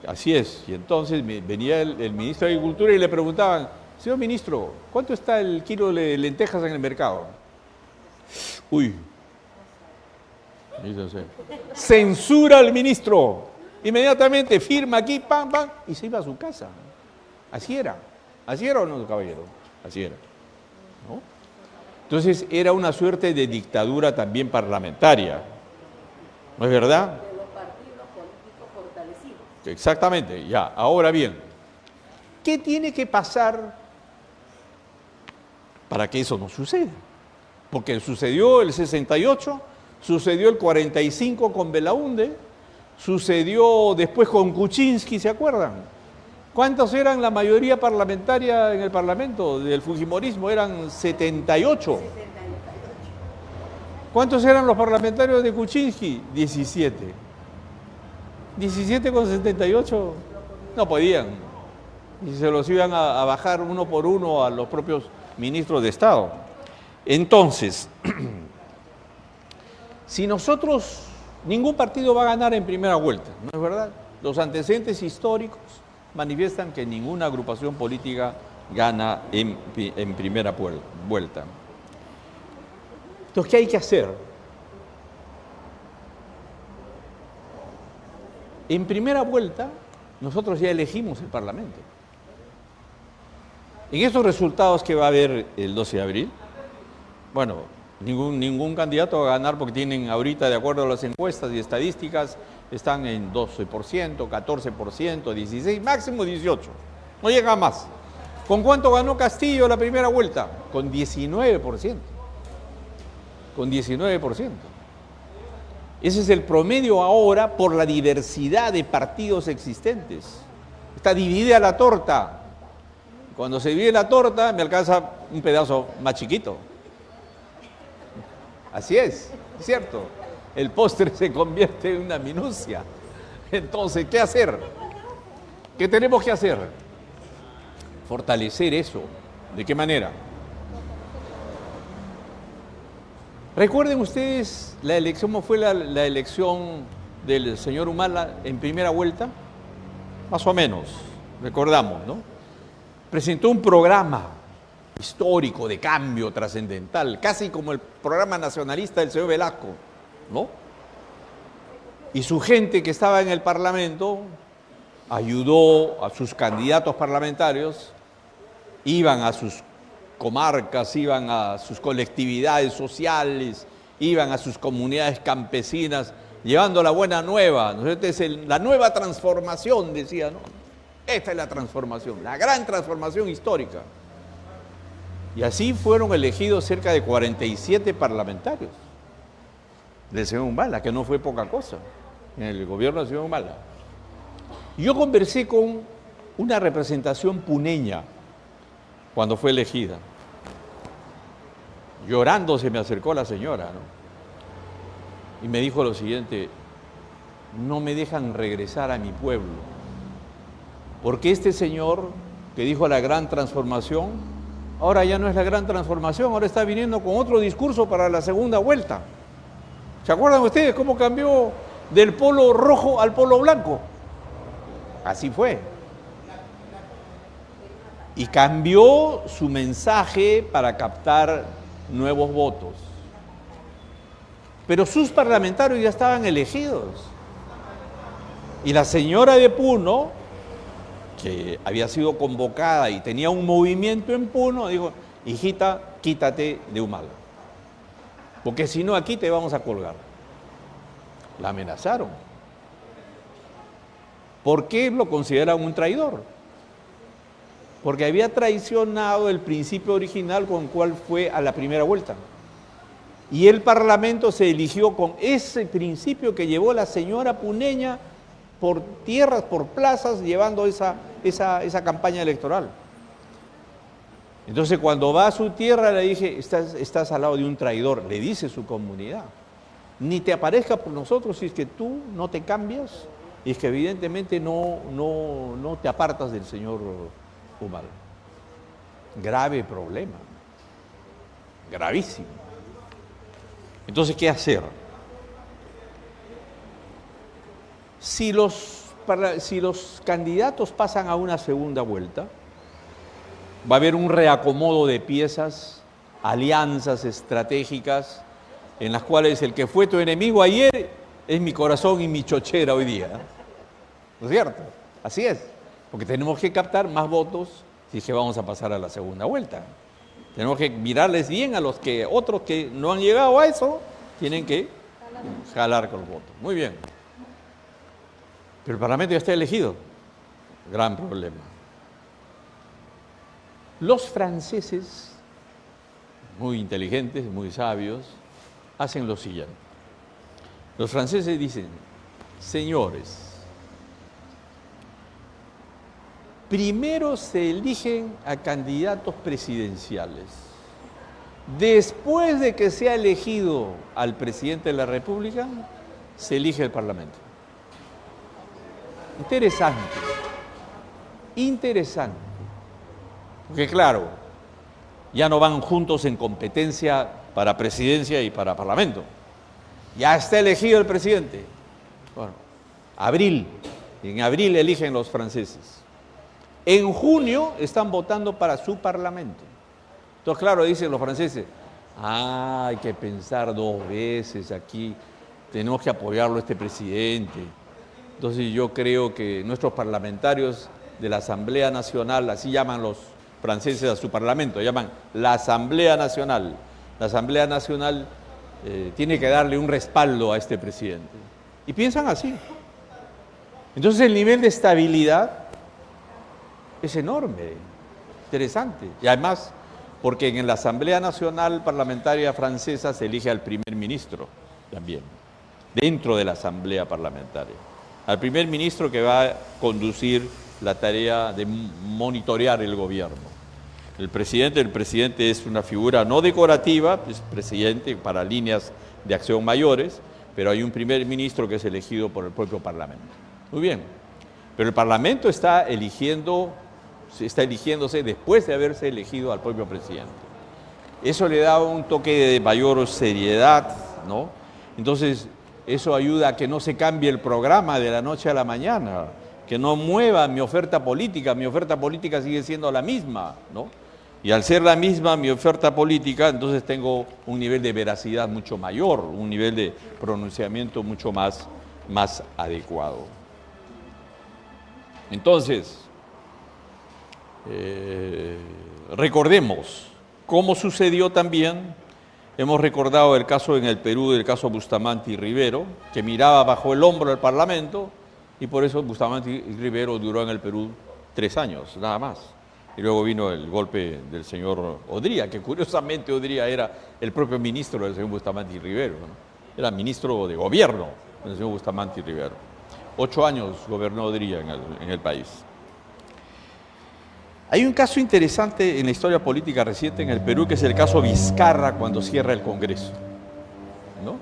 Así es, y entonces venía el ministro de Agricultura y le preguntaban, señor ministro, ¿cuánto está el kilo de lentejas en el mercado? Uy, censura al ministro, inmediatamente firma aquí, pam, pam, y se iba a su casa. Así era o no, caballero, así era, ¿no? Entonces era una suerte de dictadura también parlamentaria, ¿no es verdad? De los partidos políticos fortalecidos. Exactamente, ya. Ahora bien, ¿qué tiene que pasar para que eso no suceda? Porque sucedió el 68, sucedió el 45 con Belaúnde, sucedió después con Kuczynski, ¿se acuerdan? ¿Cuántos eran la mayoría parlamentaria en el Parlamento del Fujimorismo? Eran 78. ¿Cuántos eran los parlamentarios de Kuczynski? 17. 17 con 78 no podían. Y se los iban a bajar uno por uno a los propios ministros de Estado. Entonces, si nosotros, ningún partido va a ganar en primera vuelta, ¿no es verdad? Los antecedentes históricos manifiestan que ninguna agrupación política gana en primera vuelta. Entonces, ¿qué hay que hacer? En primera vuelta, nosotros ya elegimos el Parlamento. En estos resultados que va a haber el 12 de abril, bueno, ningún candidato va a ganar porque tienen ahorita, de acuerdo a las encuestas y estadísticas, están en 12%, 14%, 16%, máximo 18%. No llega más. ¿Con cuánto ganó Castillo la primera vuelta? Con 19%. Con 19%. Ese es el promedio ahora por la diversidad de partidos existentes. Está dividida la torta. Cuando se divide la torta, me alcanza un pedazo más chiquito. Así es, ¿cierto? El postre se convierte en una minucia. Entonces, ¿qué hacer? ¿Qué tenemos que hacer? Fortalecer eso. ¿De qué manera? Recuerden ustedes la elección, ¿cómo fue la elección del señor Humala en primera vuelta? Más o menos, recordamos, ¿no? Presentó un programa histórico de cambio trascendental, casi como el programa nacionalista del señor Velasco, ¿no? Y su gente que estaba en el Parlamento ayudó a sus candidatos parlamentarios, iban a sus comarcas, iban a sus colectividades sociales, iban a sus comunidades campesinas, llevando la buena nueva, ¿no? Esta es la nueva transformación, decía, ¿no? Esta es la transformación, la gran transformación histórica. Y así fueron elegidos cerca de 47 parlamentarios del señor Humala, que no fue poca cosa, en el gobierno del señor Humala. Yo conversé con una representación puneña cuando fue elegida. Llorando se me acercó la señora, ¿no? Y me dijo lo siguiente: no me dejan regresar a mi pueblo, porque este señor que dijo la gran transformación, ahora ya no es la gran transformación, ahora está viniendo con otro discurso para la segunda vuelta. ¿Se acuerdan ustedes cómo cambió del polo rojo al polo blanco? Así fue. Y cambió su mensaje para captar nuevos votos. Pero sus parlamentarios ya estaban elegidos. Y la señora de Puno, que había sido convocada y tenía un movimiento en Puno, dijo: hijita, quítate de Humala, porque si no aquí te vamos a colgar. La amenazaron. ¿Por qué lo consideran un traidor? Porque había traicionado el principio original con el cual fue a la primera vuelta. Y el Parlamento se eligió con ese principio que llevó la señora puneña por tierras, por plazas, llevando esa campaña electoral. Entonces cuando va a su tierra le dije, estás al lado de un traidor, le dice su comunidad. Ni te aparezca por nosotros si es que tú no te cambias y es que evidentemente no te apartas del señor Humala. Grave problema, gravísimo. Entonces, ¿qué hacer? Si los candidatos pasan a una segunda vuelta, va a haber un reacomodo de piezas, alianzas estratégicas, en las cuales el que fue tu enemigo ayer es mi corazón y mi chochera hoy día. ¿No es cierto? Así es, porque tenemos que captar más votos si es que vamos a pasar a la segunda vuelta. Tenemos que mirarles bien a los que otros que no han llegado a eso, tienen que jalar con los votos. Muy bien. Pero el Parlamento ya está elegido. Gran problema. Los franceses, muy inteligentes, muy sabios, hacen lo siguiente. Los franceses dicen, señores, primero se eligen a candidatos presidenciales. Después de que sea elegido al presidente de la República, se elige el Parlamento. Interesante, interesante. Porque claro, ya no van juntos en competencia para presidencia y para Parlamento. Ya está elegido el presidente. Bueno, en abril eligen los franceses. En junio están votando para su Parlamento. Entonces, claro, dicen los franceses, hay que pensar dos veces aquí, tenemos que apoyarlo a este presidente. Entonces yo creo que nuestros parlamentarios de la Asamblea Nacional, así llaman los franceses a su parlamento, llaman la Asamblea Nacional. La Asamblea Nacional tiene que darle un respaldo a este presidente. Y piensan así. Entonces el nivel de estabilidad es enorme, interesante. Y además, porque en la Asamblea Nacional Parlamentaria Francesa se elige al primer ministro también, dentro de la Asamblea Parlamentaria. Al primer ministro que va a conducir la tarea de monitorear el gobierno. El presidente es una figura no decorativa, es presidente para líneas de acción mayores, pero hay un primer ministro que es elegido por el propio Parlamento. Muy bien, pero el Parlamento está eligiéndose después de haberse elegido al propio presidente. Eso le da un toque de mayor seriedad, ¿no? Entonces, eso ayuda a que no se cambie el programa de la noche a la mañana, que no mueva mi oferta política sigue siendo la misma, ¿no? Y al ser la misma mi oferta política, entonces tengo un nivel de veracidad mucho mayor, un nivel de pronunciamiento mucho más adecuado. Entonces, recordemos cómo sucedió también, hemos recordado el caso en el Perú del caso Bustamante y Rivero, que miraba bajo el hombro del Parlamento, y por eso Bustamante y Rivero duró en el Perú 3 años, nada más. Y luego vino el golpe del señor Odría, que curiosamente Odría era el propio ministro del señor Bustamante y Rivero, ¿no? Era ministro de gobierno del señor Bustamante y Rivero. 8 años gobernó Odría en el país. Hay un caso interesante en la historia política reciente en el Perú, que es el caso Vizcarra cuando cierra el Congreso, ¿no?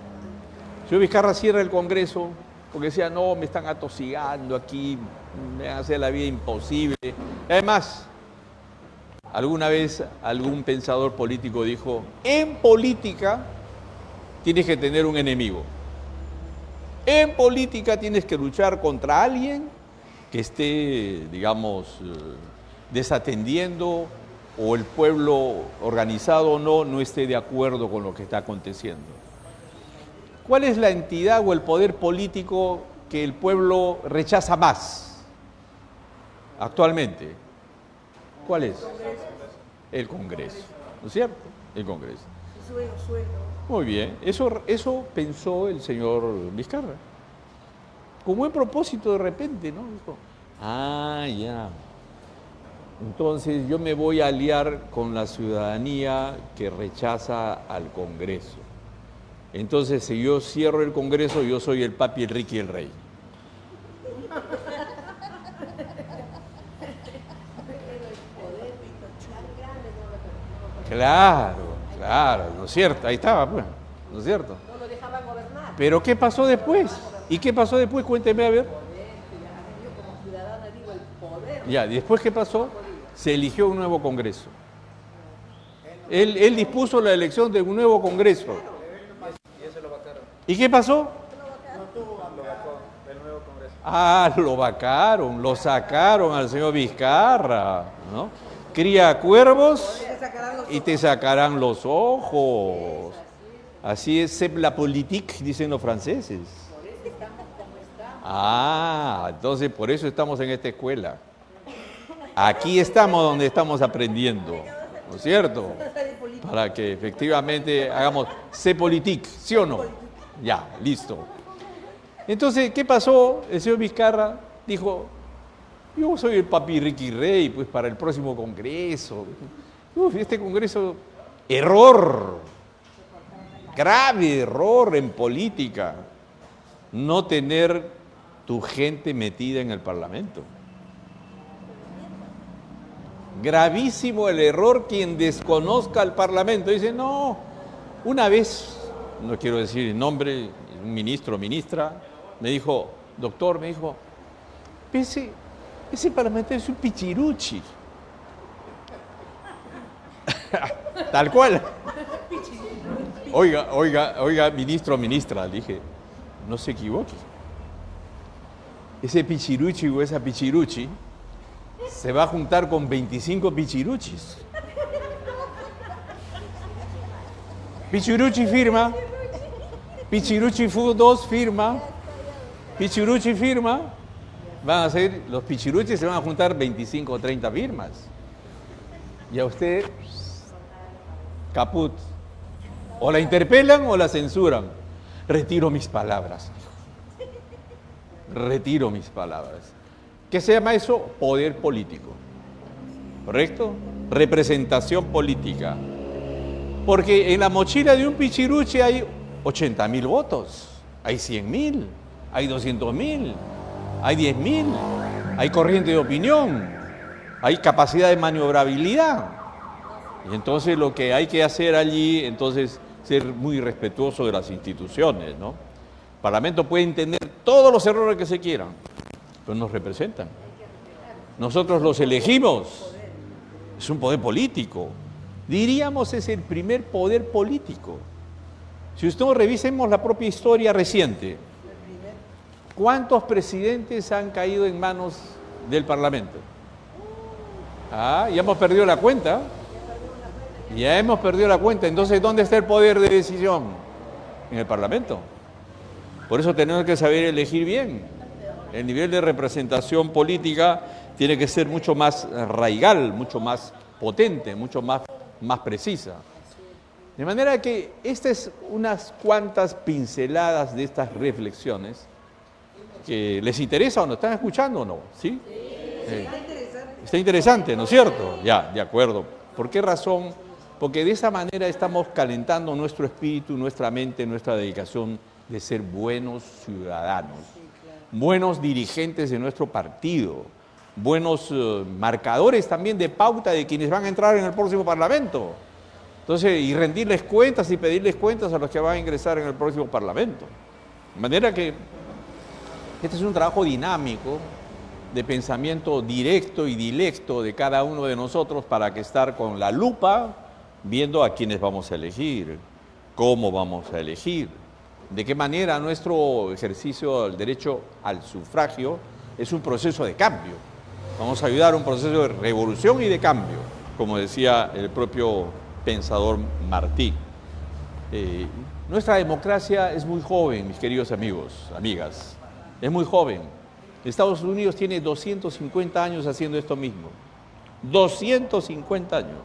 El señor Vizcarra cierra el Congreso porque decía, no, me están atosigando aquí, me van a hacer la vida imposible. Además, alguna vez algún pensador político dijo, en política tienes que tener un enemigo. En política tienes que luchar contra alguien que esté, digamos, desatendiendo, o el pueblo organizado o no esté de acuerdo con lo que está aconteciendo. ¿Cuál es la entidad o el poder político que el pueblo rechaza más actualmente? ¿Cuál es? El Congreso, ¿no es cierto? El Congreso. Muy bien, eso pensó el señor Vizcarra. Con buen propósito de repente, ¿no? Dijo, ya. Entonces yo me voy a aliar con la ciudadanía que rechaza al Congreso. Entonces si yo cierro el Congreso, yo soy el papi, el riqui y el rey. Claro, claro, ¿no es cierto? Ahí estaba, pues, ¿no es cierto? No lo dejaban gobernar. Pero ¿qué pasó después? ¿Y qué pasó después? Cuénteme a ver. Yo como ciudadana digo el poder. Ya, ¿y después qué pasó? Se eligió un nuevo Congreso. Él dispuso la elección de un nuevo Congreso. ¿Y qué pasó? Ah, lo vacaron, lo sacaron al señor Vizcarra, ¿no? Cría cuervos y te sacarán los ojos. Así es, c'est la politique, dicen los franceses. Ah, entonces por eso estamos en esta escuela. Aquí estamos donde estamos aprendiendo, ¿no es cierto? Para que efectivamente hagamos c'est politique, ¿sí o no? Ya, listo. Entonces, ¿qué pasó? El señor Vizcarra dijo, yo soy el papi Ricky Rey, pues para el próximo Congreso. Uf, este Congreso, error, grave error en política, no tener tu gente metida en el Parlamento. Gravísimo el error quien desconozca al Parlamento. Dice, no, una vez, no quiero decir el nombre, un ministro o ministra, me dijo, doctor, me dijo, ese parlamentario es un pichiruchi. Tal cual. Oiga, ministro o ministra, le dije, no se equivoque. Ese pichiruchi o esa pichiruchi se va a juntar con 25 pichiruchis. Pichiruchi firma, Pichiruchi 2 firma, Pichiruchi firma, van a ser, los pichiruchis se van a juntar 25 o 30 firmas. Y a usted, caput. O la interpelan o la censuran. Retiro mis palabras. Retiro mis palabras. ¿Qué se llama eso? Poder político. ¿Correcto? Representación política. Porque en la mochila de un pichiruchi hay 80.000 votos, hay 100.000, hay 200.000, hay 10.000, hay corriente de opinión, hay capacidad de maniobrabilidad. Y entonces lo que hay que hacer allí, entonces, ser muy respetuoso de las instituciones, ¿no? El Parlamento puede entender todos los errores que se quieran, pero nos representan. Nosotros los elegimos, es un poder político. Diríamos es el primer poder político. Si ustedes revisemos la propia historia reciente, ¿cuántos presidentes han caído en manos del Parlamento? Ah, ya hemos perdido la cuenta. Ya hemos perdido la cuenta. Entonces, ¿dónde está el poder de decisión? En el Parlamento. Por eso tenemos que saber elegir bien. El nivel de representación política tiene que ser mucho más radical, mucho más potente, mucho más precisa. De manera que estas unas cuantas pinceladas de estas reflexiones que les interesa o no, ¿están escuchando o no? ¿Sí? Está interesante, ¿no es cierto? Ya, de acuerdo. ¿Por qué razón? Porque de esa manera estamos calentando nuestro espíritu, nuestra mente, nuestra dedicación de ser buenos ciudadanos, buenos dirigentes de nuestro partido, buenos marcadores también de pauta de quienes van a entrar en el próximo Parlamento. Entonces, y rendirles cuentas y pedirles cuentas a los que van a ingresar en el próximo Parlamento. De manera que este es un trabajo dinámico de pensamiento directo y dilecto de cada uno de nosotros para que estar con la lupa viendo a quiénes vamos a elegir, cómo vamos a elegir, de qué manera nuestro ejercicio del derecho al sufragio es un proceso de cambio. Vamos a ayudar a un proceso de revolución y de cambio, como decía el propio pensador Martí. Nuestra democracia es muy joven, mis queridos amigos, amigas, es muy joven. Estados Unidos tiene 250 años haciendo esto mismo, 250 años,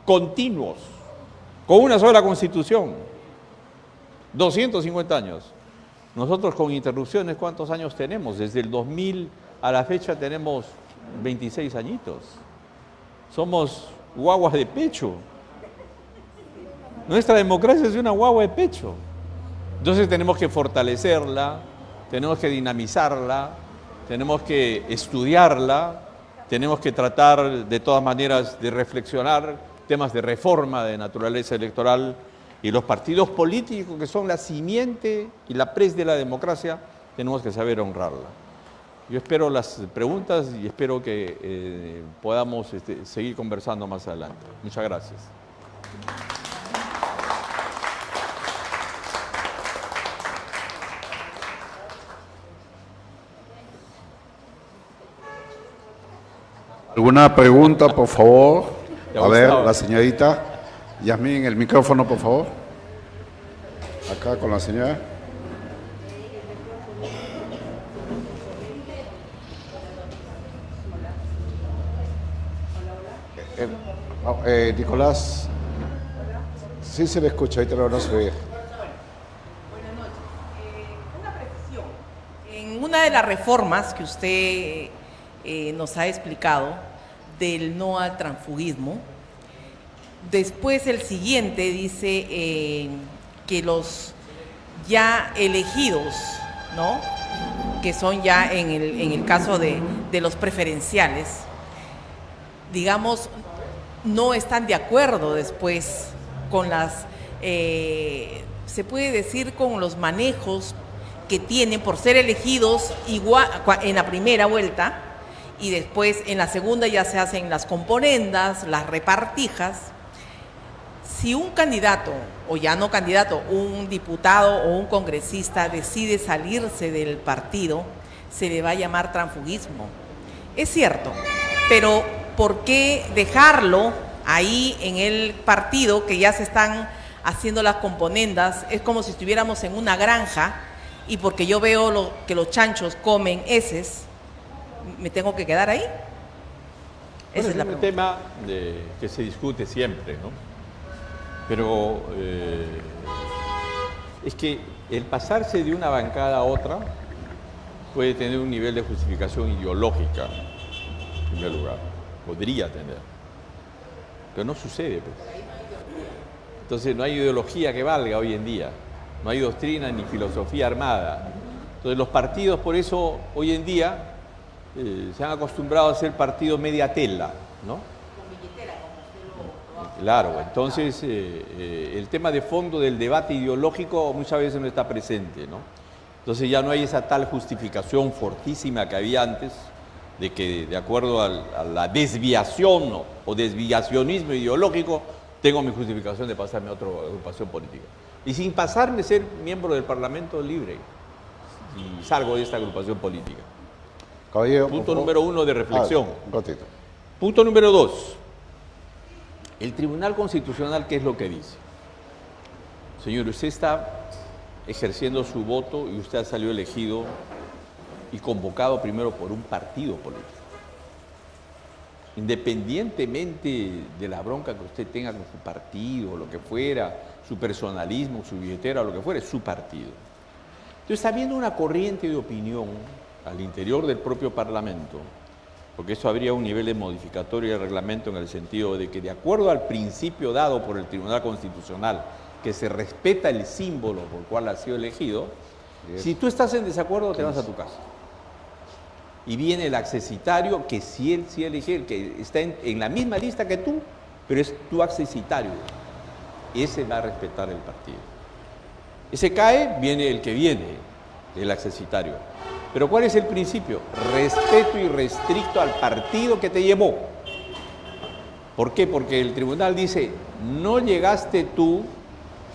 continuos, con una sola constitución, 250 años. Nosotros con interrupciones, ¿cuántos años tenemos? Desde el 2000 a la fecha tenemos 26 añitos. Somos guaguas de pecho. Nuestra democracia es una guagua de pecho. Entonces tenemos que fortalecerla, tenemos que dinamizarla, tenemos que estudiarla, tenemos que tratar de todas maneras de reflexionar temas de reforma de naturaleza electoral, y los partidos políticos, que son la simiente y la prez de la democracia, tenemos que saber honrarla. Yo espero las preguntas y espero que podamos seguir conversando más adelante. Muchas gracias. ¿Alguna pregunta, por favor? ¿Te ha A ver, gustado? la señorita. Yasmín, el micrófono, por favor. Acá con la señora. Nicolás. Sí se le escucha, ahí te lo no se ve. Buenas noches. Una precisión. En una de las reformas que usted nos ha explicado del no al transfugismo, después el siguiente dice que los ya elegidos, ¿no?, que son ya en el caso de los preferenciales, digamos, no están de acuerdo después con las, se puede decir, con los manejos que tienen por ser elegidos igual en la primera vuelta, y después en la segunda ya se hacen las componendas, las repartijas. Si un candidato, o ya no candidato, un diputado o un congresista decide salirse del partido, se le va a llamar transfugismo. Es cierto, pero ¿por qué dejarlo ahí en el partido que ya se están haciendo las componendas? Es como si estuviéramos en una granja y porque yo veo que los chanchos comen heces, ¿me tengo que quedar ahí? Esa es la un pregunta. tema que se discute siempre, ¿no? Pero es que el pasarse de una bancada a otra puede tener un nivel de justificación ideológica, en primer lugar. Podría tener. Pero no sucede, pues. Entonces no hay ideología que valga hoy en día. No hay doctrina ni filosofía armada. Entonces los partidos, por eso, hoy en día, se han acostumbrado a ser partidos media tela, ¿no? Claro, entonces el tema de fondo del debate ideológico muchas veces no está presente, ¿no? Entonces ya no hay esa tal justificación fortísima que había antes, de que de acuerdo a la desviación o desviacionismo ideológico, tengo mi justificación de pasarme a otra agrupación política. Y sin pasarme ser miembro del Parlamento libre, y salgo de esta agrupación política. Caballero, por Punto favor. número 1 de reflexión. Un ratito. Punto número 2. El Tribunal Constitucional, ¿qué es lo que dice? Señor, usted está ejerciendo su voto y usted salió elegido y convocado primero por un partido político. Independientemente de la bronca que usted tenga con su partido, lo que fuera, su personalismo, su billetera, lo que fuera, es su partido. Entonces está habiendo una corriente de opinión al interior del propio Parlamento, porque eso habría un nivel de modificatorio del reglamento en el sentido de que, de acuerdo al principio dado por el Tribunal Constitucional, que se respeta el símbolo por el cual ha sido elegido, si tú estás en desacuerdo te vas a tu casa. Y viene el accesitario, que si él sí elige, que está en la misma lista que tú, pero es tu accesitario. Ese va a respetar el partido. Ese cae, viene el que viene, el accesitario. Pero ¿cuál es el principio? Respeto irrestricto al partido que te llevó. ¿Por qué? Porque el tribunal dice, no llegaste tú,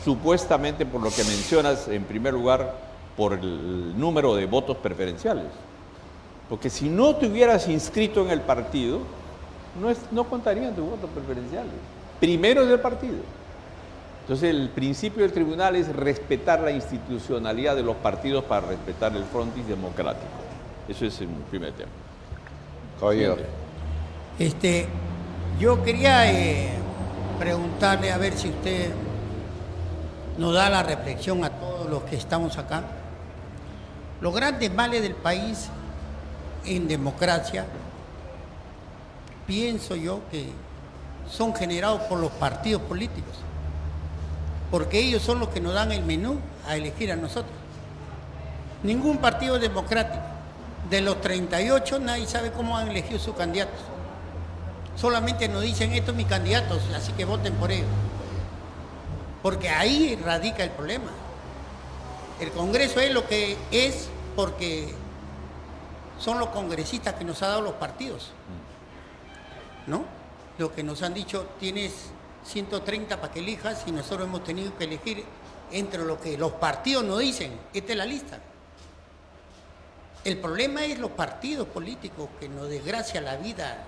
supuestamente por lo que mencionas en primer lugar, por el número de votos preferenciales. Porque si no te hubieras inscrito en el partido, no contarían tus votos preferenciales. Primero es del partido. Entonces el principio del tribunal es respetar la institucionalidad de los partidos para respetar el frontis democrático. Eso es el primer tema. Caballero. Yo quería preguntarle a ver si usted nos da la reflexión a todos los que estamos acá. Los grandes males del país en democracia, pienso yo que son generados por los partidos políticos, porque ellos son los que nos dan el menú a elegir a nosotros. Ningún partido democrático, de los 38, nadie sabe cómo han elegido sus candidatos. solamente nos dicen estos mis candidatos, así que voten por ellos. Porque ahí radica el problema. El Congreso es lo que es porque son los congresistas que nos han dado los partidos, ¿no? Lo que nos han dicho, tienes 130 para que elijas y nosotros hemos tenido que elegir entre lo que los partidos nos dicen. Esta es la lista. El problema es los partidos políticos que nos desgracia la vida.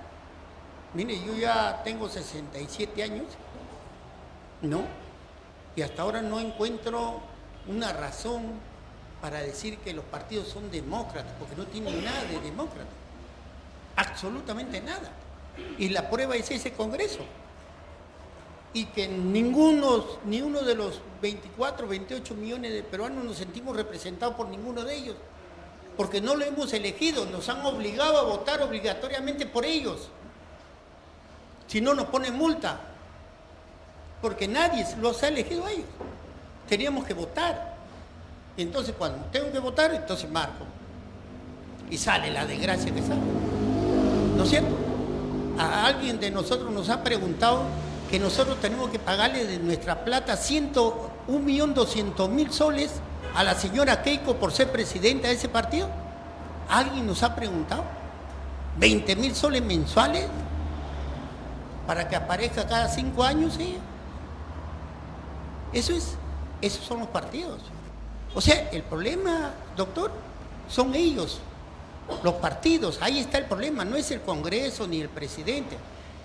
Mire, yo ya tengo 67 años, ¿no? Y hasta ahora no encuentro una razón para decir que los partidos son demócratas, porque no tienen nada de demócrata. Absolutamente nada. Y la prueba es ese Congreso. Y que ni uno de los 24, 28 millones de peruanos nos sentimos representados por ninguno de ellos. Porque no lo hemos elegido, nos han obligado a votar obligatoriamente por ellos. Si no, nos ponen multa. Porque nadie los ha elegido a ellos. Teníamos que votar. Y entonces cuando tengo que votar, entonces marco. Y sale la desgracia que sale. ¿No es cierto? A alguien de nosotros nos ha preguntado que nosotros tenemos que pagarle de nuestra plata 1.200.000 soles a la señora Keiko por ser presidenta de ese partido. ¿Alguien nos ha preguntado? ¿20.000 soles mensuales para que aparezca cada 5 años ella? Esos son los partidos. O sea, el problema, doctor, son ellos, los partidos. Ahí está el problema, no es el Congreso ni el presidente.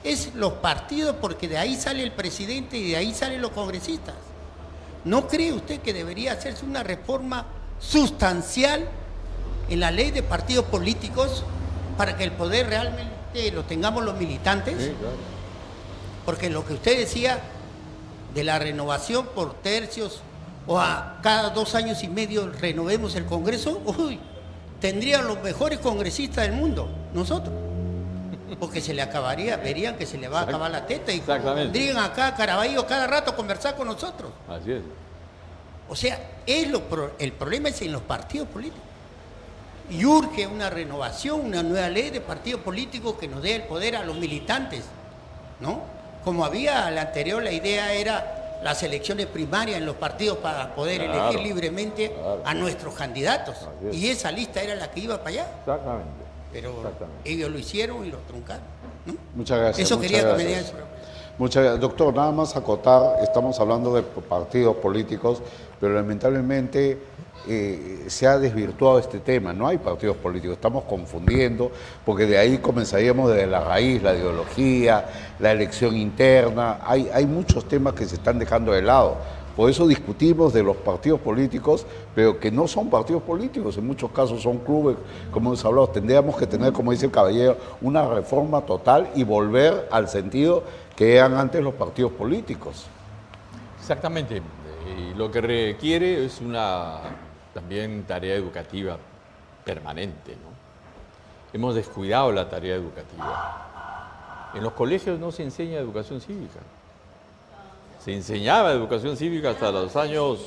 Es los partidos, porque de ahí sale el presidente y de ahí salen los congresistas. ¿No cree usted que debería hacerse una reforma sustancial en la ley de partidos políticos para que el poder realmente lo tengamos los militantes? Sí, claro. Porque lo que usted decía de la renovación por tercios o a cada 2 años y medio renovemos el Congreso, uy, tendrían los mejores congresistas del mundo, nosotros. Porque se le acabaría, verían que se le va a acabar la teta y vendrían acá a Caraballo cada rato a conversar con nosotros. Así es. O sea, el problema es en los partidos políticos. Y urge una renovación, una nueva ley de partidos políticos que nos dé el poder a los militantes, ¿no? Como había la anterior, la idea era las elecciones primarias en los partidos para poder elegir libremente a nuestros candidatos. Y esa lista era la que iba para allá. Exactamente. Pero ellos lo hicieron y lo truncaron, ¿no? Muchas gracias. Eso quería que me diga gracias. eso. Muchas gracias. Doctor, nada más acotar, estamos hablando de partidos políticos, pero lamentablemente se ha desvirtuado este tema. No hay partidos políticos, estamos confundiendo, porque de ahí comenzaríamos desde la raíz, la ideología, la elección interna. Hay muchos temas que se están dejando de lado. Por eso discutimos de los partidos políticos, pero que no son partidos políticos, en muchos casos son clubes, como hemos hablado. Tendríamos que tener, como dice el caballero, una reforma total y volver al sentido que eran antes los partidos políticos. Exactamente. Y lo que requiere es una también tarea educativa permanente, ¿no? Hemos descuidado la tarea educativa. En los colegios no se enseña educación cívica. Se enseñaba educación cívica hasta los años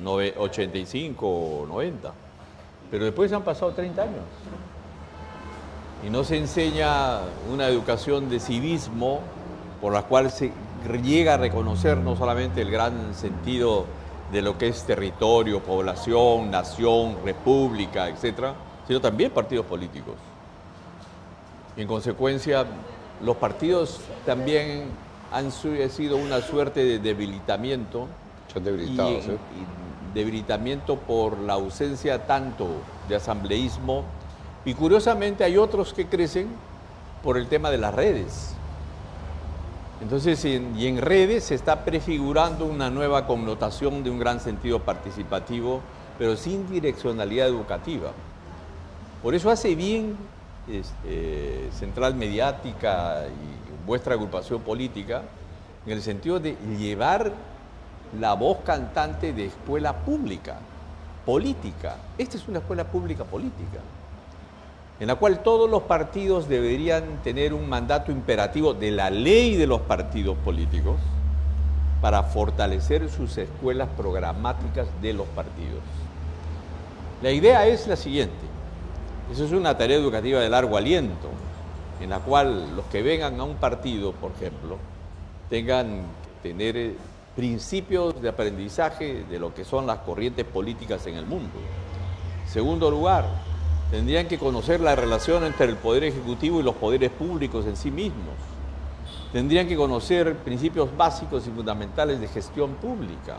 85 o 90, pero después han pasado 30 años y no se enseña una educación de civismo por la cual se llega a reconocer no solamente el gran sentido de lo que es territorio, población, nación, república, etcétera, sino también partidos políticos. Y en consecuencia, los partidos también han sido una suerte de debilitamiento. Son debilitados, y debilitamiento por la ausencia tanto de asambleísmo, y curiosamente hay otros que crecen por el tema de las redes. Entonces, en redes se está prefigurando una nueva connotación de un gran sentido participativo, pero sin direccionalidad educativa. Por eso hace bien Central Mediática y vuestra agrupación política, en el sentido de llevar la voz cantante de escuela pública, política. Esta es una escuela pública política, en la cual todos los partidos deberían tener un mandato imperativo de la ley de los partidos políticos para fortalecer sus escuelas programáticas de los partidos. La idea es la siguiente: eso es una tarea educativa de largo aliento. en la cual los que vengan a un partido, por ejemplo, tengan que tener principios de aprendizaje de lo que son las corrientes políticas en el mundo. Segundo lugar, tendrían que conocer la relación entre el Poder Ejecutivo y los poderes públicos en sí mismos. Tendrían que conocer principios básicos y fundamentales de gestión pública.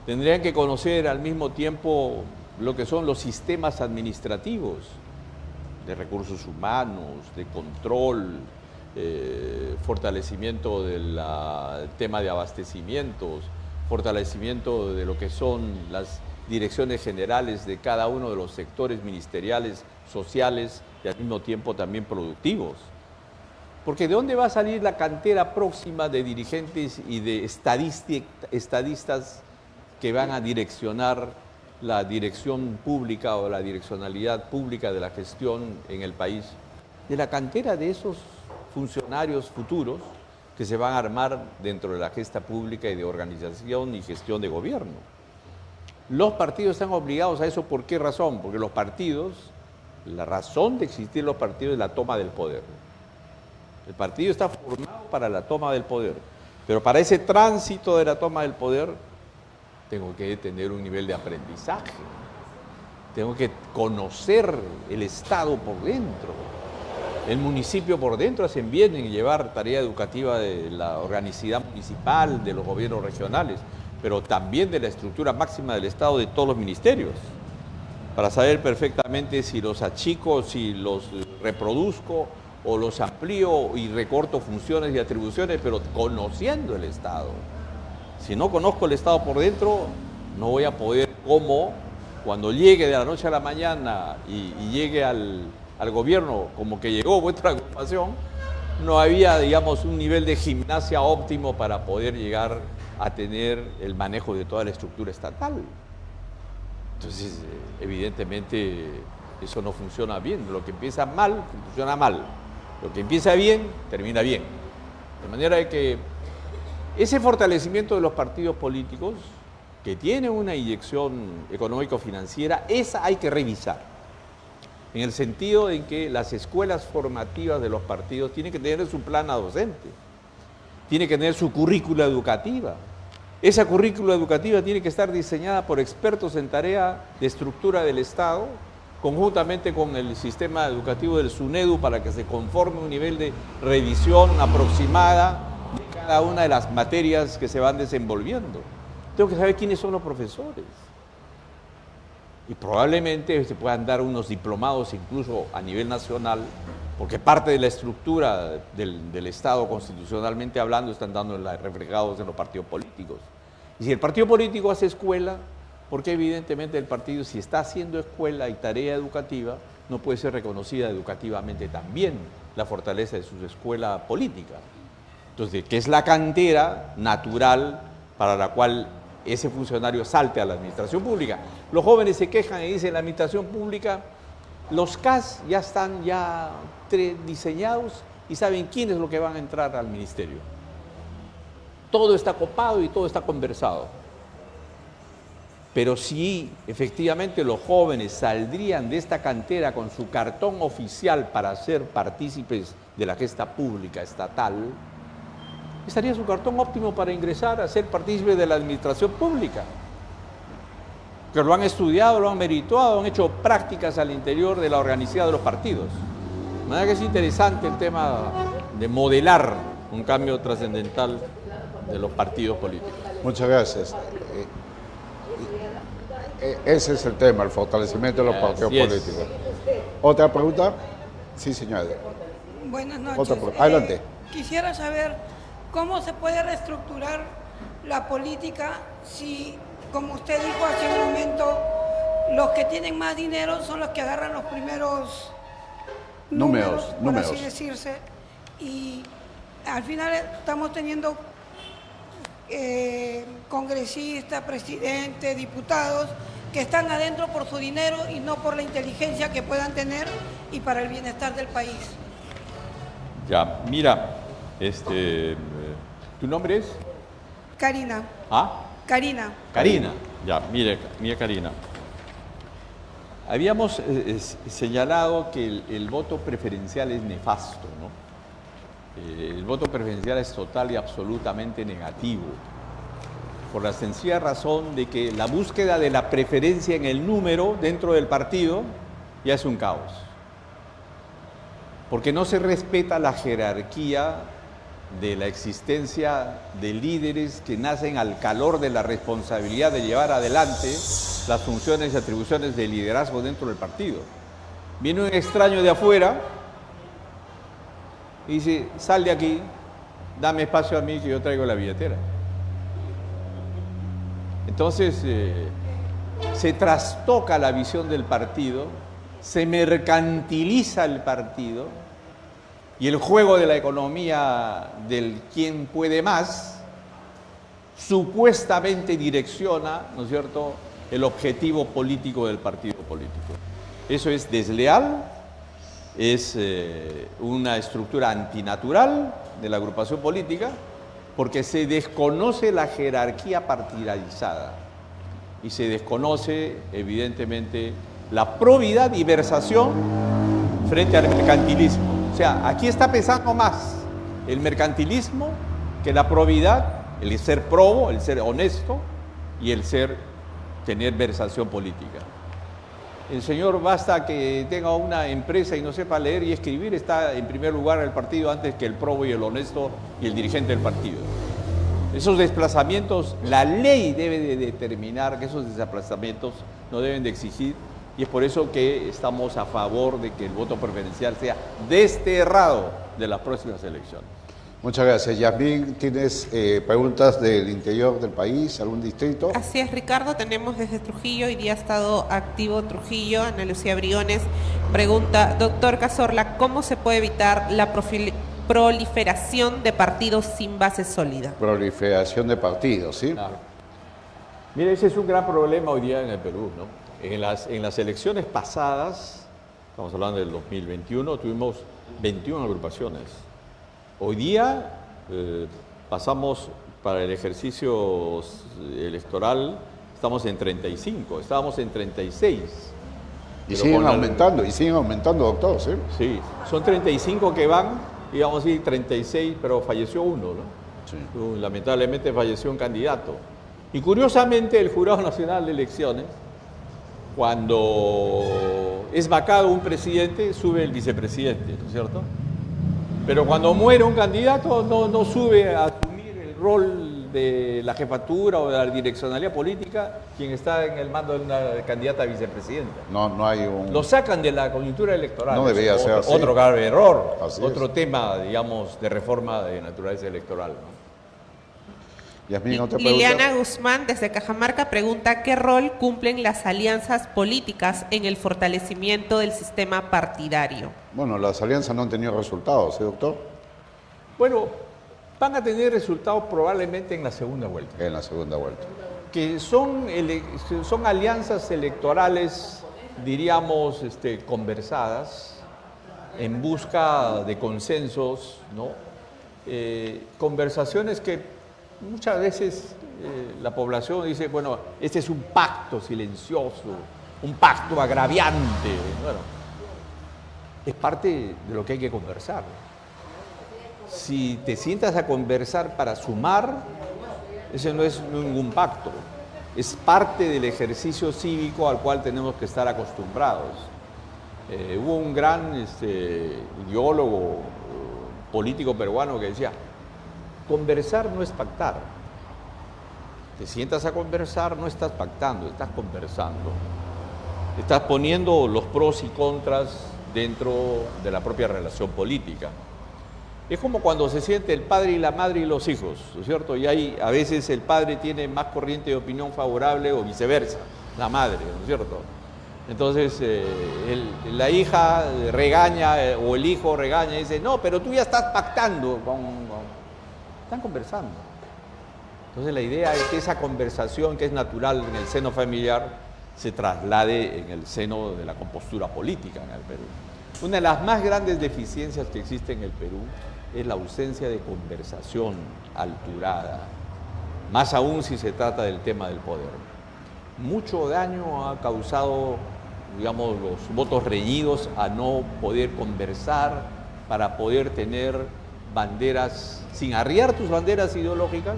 Tendrían que conocer al mismo tiempo lo que son los sistemas administrativos de recursos humanos, de control, fortalecimiento del tema de abastecimientos, fortalecimiento de lo que son las direcciones generales de cada uno de los sectores ministeriales, sociales y al mismo tiempo también productivos. Porque ¿de dónde va a salir la cantera próxima de dirigentes y de estadistas que van a direccionar la dirección pública o la direccionalidad pública de la gestión en el país? De la cantera de esos funcionarios futuros que se van a armar dentro de la gesta pública y de organización y gestión de gobierno. Los partidos están obligados a eso. ¿Por qué razón? Porque los partidos, la razón de existir los partidos es la toma del poder. El partido está formado para la toma del poder, pero para ese tránsito de la toma del poder tengo que tener un nivel de aprendizaje, tengo que conocer el Estado por dentro. El municipio por dentro hacen bien en llevar tarea educativa de la organicidad municipal, de los gobiernos regionales, pero también de la estructura máxima del Estado, de todos los ministerios, para saber perfectamente si los achico, si los reproduzco o los amplío y recorto funciones y atribuciones, pero conociendo el Estado. Si no conozco el Estado por dentro, no voy a poder, como cuando llegue de la noche a la mañana y llegue al gobierno, como que llegó vuestra agrupación, no había, digamos, un nivel de gimnasia óptimo para poder llegar a tener el manejo de toda la estructura estatal. Entonces, evidentemente, eso no funciona bien. Lo que empieza mal, funciona mal. Lo que empieza bien, termina bien. De manera que ese fortalecimiento de los partidos políticos, que tiene una inyección económico-financiera, esa hay que revisar. En el sentido en que las escuelas formativas de los partidos tienen que tener su plana docente, tienen que tener su currícula educativa. Esa currícula educativa tiene que estar diseñada por expertos en tarea de estructura del Estado, conjuntamente con el sistema educativo del SUNEDU, para que se conforme un nivel de revisión aproximada de cada una de las materias que se van desenvolviendo. Tengo que saber quiénes son los profesores. Y probablemente se puedan dar unos diplomados incluso a nivel nacional, porque parte de la estructura del Estado constitucionalmente hablando están dando reflejados en los partidos políticos. Y si el partido político hace escuela, porque evidentemente el partido, si está haciendo escuela y tarea educativa, no puede ser reconocida educativamente también la fortaleza de su escuela política. Entonces, ¿qué es la cantera natural para la cual ese funcionario salte a la administración pública? Los jóvenes se quejan y dicen, la administración pública, los CAS ya están diseñados y saben quién es lo que van a entrar al ministerio. Todo está copado y todo está conversado. Pero si efectivamente los jóvenes saldrían de esta cantera con su cartón oficial para ser partícipes de la gesta pública estatal, estaría su cartón óptimo para ingresar a ser partícipe de la administración pública. Que lo han estudiado, lo han merituado, han hecho prácticas al interior de la organicidad de los partidos. De manera que es interesante el tema de modelar un cambio trascendental de los partidos políticos. Muchas gracias. Ese es el tema, el fortalecimiento de los partidos políticos. ¿Otra pregunta? Sí, señora. Buenas noches. Adelante. Quisiera saber cómo se puede reestructurar la política si, como usted dijo hace un momento, los que tienen más dinero son los que agarran los primeros números, por así decirse, y al final estamos teniendo congresistas, presidentes, diputados que están adentro por su dinero y no por la inteligencia que puedan tener y para el bienestar del país. Ya, mira, ¿tu nombre es? Karina. ¿Ah? Karina. Karina. Ya, mira Karina. Habíamos señalado que el voto preferencial es nefasto, ¿no? El voto preferencial es total y absolutamente negativo, por la sencilla razón de que la búsqueda de la preferencia en el número dentro del partido ya es un caos, porque no se respeta la jerarquía de la existencia de líderes que nacen al calor de la responsabilidad de llevar adelante las funciones y atribuciones de liderazgo dentro del partido. Viene un extraño de afuera y dice, sal de aquí, dame espacio a mí que yo traigo la billetera. Entonces, se trastoca la visión del partido, se mercantiliza el partido y el juego de la economía del quién puede más supuestamente direcciona, ¿no es cierto?, el objetivo político del partido político. Eso es desleal, es una estructura antinatural de la agrupación política, porque se desconoce la jerarquía partidarizada y se desconoce, evidentemente, la probidad y versación frente al mercantilismo. O sea, aquí está pesando más el mercantilismo que la probidad, el ser probo, el ser honesto y el tener versación política. El señor basta que tenga una empresa y no sepa leer y escribir, está en primer lugar en el partido antes que el probo y el honesto y el dirigente del partido. Esos desplazamientos, la ley debe de determinar que esos desplazamientos no deben de exigir, y es por eso que estamos a favor de que el voto preferencial sea desterrado de las próximas elecciones. Muchas gracias. Yasmín, ¿tienes preguntas del interior del país, algún distrito? Así es, Ricardo, tenemos desde Trujillo, hoy día ha estado activo Trujillo. Ana Lucía Briones pregunta, doctor Cazorla, ¿cómo se puede evitar la proliferación de partidos sin base sólida? Proliferación de partidos, ¿sí? Claro. Mire, ese es un gran problema hoy día en el Perú, ¿no? En las elecciones pasadas, estamos hablando del 2021, tuvimos 21 agrupaciones. Hoy día pasamos para el ejercicio electoral, estamos en 35, estábamos en 36. Y siguen aumentando, doctor, ¿sí? Sí, son 35 que van, digamos así, 36, pero falleció uno, ¿no? Sí. Lamentablemente falleció un candidato. Y curiosamente el Jurado Nacional de Elecciones, cuando es vacado un presidente, sube el vicepresidente, ¿no es cierto? Pero cuando muere un candidato, no sube a asumir el rol de la jefatura o de la direccionalidad política quien está en el mando de una candidata a vicepresidenta. No hay un... Lo sacan de la coyuntura electoral. No debería ser así. Otro grave error, Así otro es. tema, digamos, de reforma de naturaleza electoral, ¿no? Yasmín, otra pregunta. Liliana Guzmán, desde Cajamarca, pregunta, ¿qué rol cumplen las alianzas políticas en el fortalecimiento del sistema partidario? Bueno, las alianzas no han tenido resultados, ¿sí, doctor? Bueno, van a tener resultados probablemente en la segunda vuelta, En la segunda vuelta. que son alianzas electorales, diríamos, conversadas, en busca de consensos, ¿no? Conversaciones que muchas veces la población dice, bueno, este es un pacto silencioso, un pacto agraviante. Bueno, es parte de lo que hay que conversar. Si te sientas a conversar para sumar, ese no es ningún pacto. Es parte del ejercicio cívico al cual tenemos que estar acostumbrados. Hubo un gran ideólogo político peruano que decía, conversar no es pactar. Te sientas a conversar, no estás pactando, estás conversando. Estás poniendo los pros y contras dentro de la propia relación política. Es como cuando se siente el padre y la madre y los hijos, ¿no es cierto? Y ahí a veces el padre tiene más corriente de opinión favorable o viceversa, la madre, ¿no es cierto? Entonces la hija regaña o el hijo regaña y dice, no, pero tú ya estás pactando Están conversando. Entonces la idea es que esa conversación que es natural en el seno familiar se traslade en el seno de la compostura política en el Perú. Una de las más grandes deficiencias que existe en el Perú es la ausencia de conversación alturada, más aún si se trata del tema del poder. Mucho daño ha causado digamos, los votos reñidos, a no poder conversar, para poder tener banderas, sin arriar tus banderas ideológicas,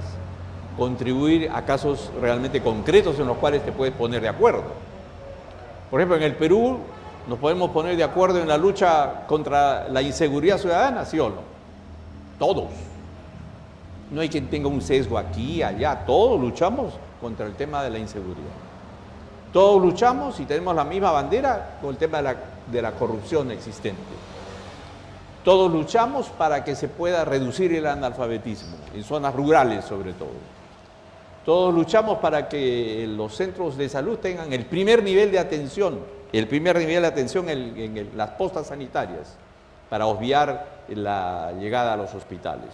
contribuir a casos realmente concretos en los cuales te puedes poner de acuerdo. Por ejemplo, en el Perú nos podemos poner de acuerdo en la lucha contra la inseguridad ciudadana, ¿sí o no? Todos. No hay quien tenga un sesgo aquí, allá, todos luchamos contra el tema de la inseguridad. Todos luchamos y tenemos la misma bandera con el tema de la corrupción existente. Todos luchamos para que se pueda reducir el analfabetismo, en zonas rurales sobre todo. Todos luchamos para que los centros de salud tengan el primer nivel de atención en las postas sanitarias, para obviar la llegada a los hospitales.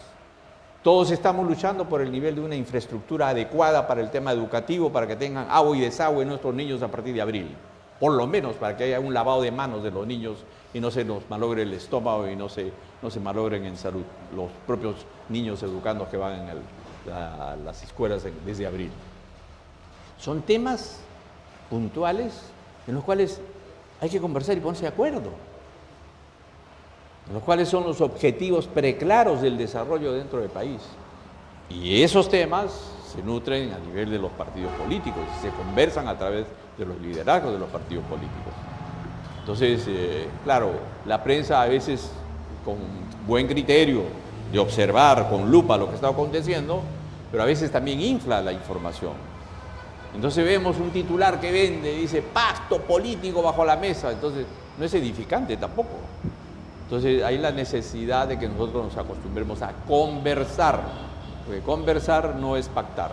Todos estamos luchando por el nivel de una infraestructura adecuada para el tema educativo, para que tengan agua y desagüe nuestros niños a partir de abril. Por lo menos para que haya un lavado de manos de los niños y no se nos malogre el estómago y no se malogren en salud los propios niños educandos que van a las escuelas desde abril. Son temas puntuales en los cuales hay que conversar y ponerse de acuerdo, en los cuales son los objetivos preclaros del desarrollo dentro del país. Y esos temas se nutren a nivel de los partidos políticos y se conversan a través de los liderazgos de los partidos políticos. Entonces, claro, la prensa a veces con buen criterio de observar con lupa lo que está aconteciendo, pero a veces también infla la información. Entonces vemos un titular que vende, dice pacto político bajo la mesa, entonces no es edificante tampoco. Entonces hay la necesidad de que nosotros nos acostumbremos a conversar, porque conversar no es pactar.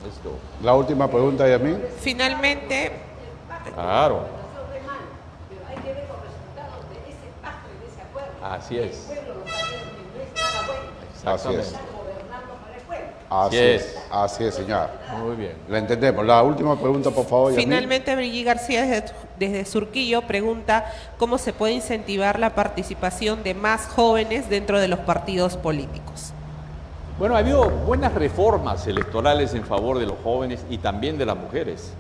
Esto. La última pregunta, Yamil. Finalmente, Claro, Pero hay que ver los resultados de ese pacto y de ese acuerdo. así es. El pueblo lo sabe que no es nada bueno. Así es. Están gobernando para el pueblo. Así es, señora. Muy bien. La entendemos. La última pregunta, por favor, Yamil. finalmente Brigitte García desde Surquillo pregunta cómo se puede incentivar la participación de más jóvenes dentro de los partidos políticos. Bueno, ha habido buenas reformas electorales en favor de los jóvenes y también de las mujeres.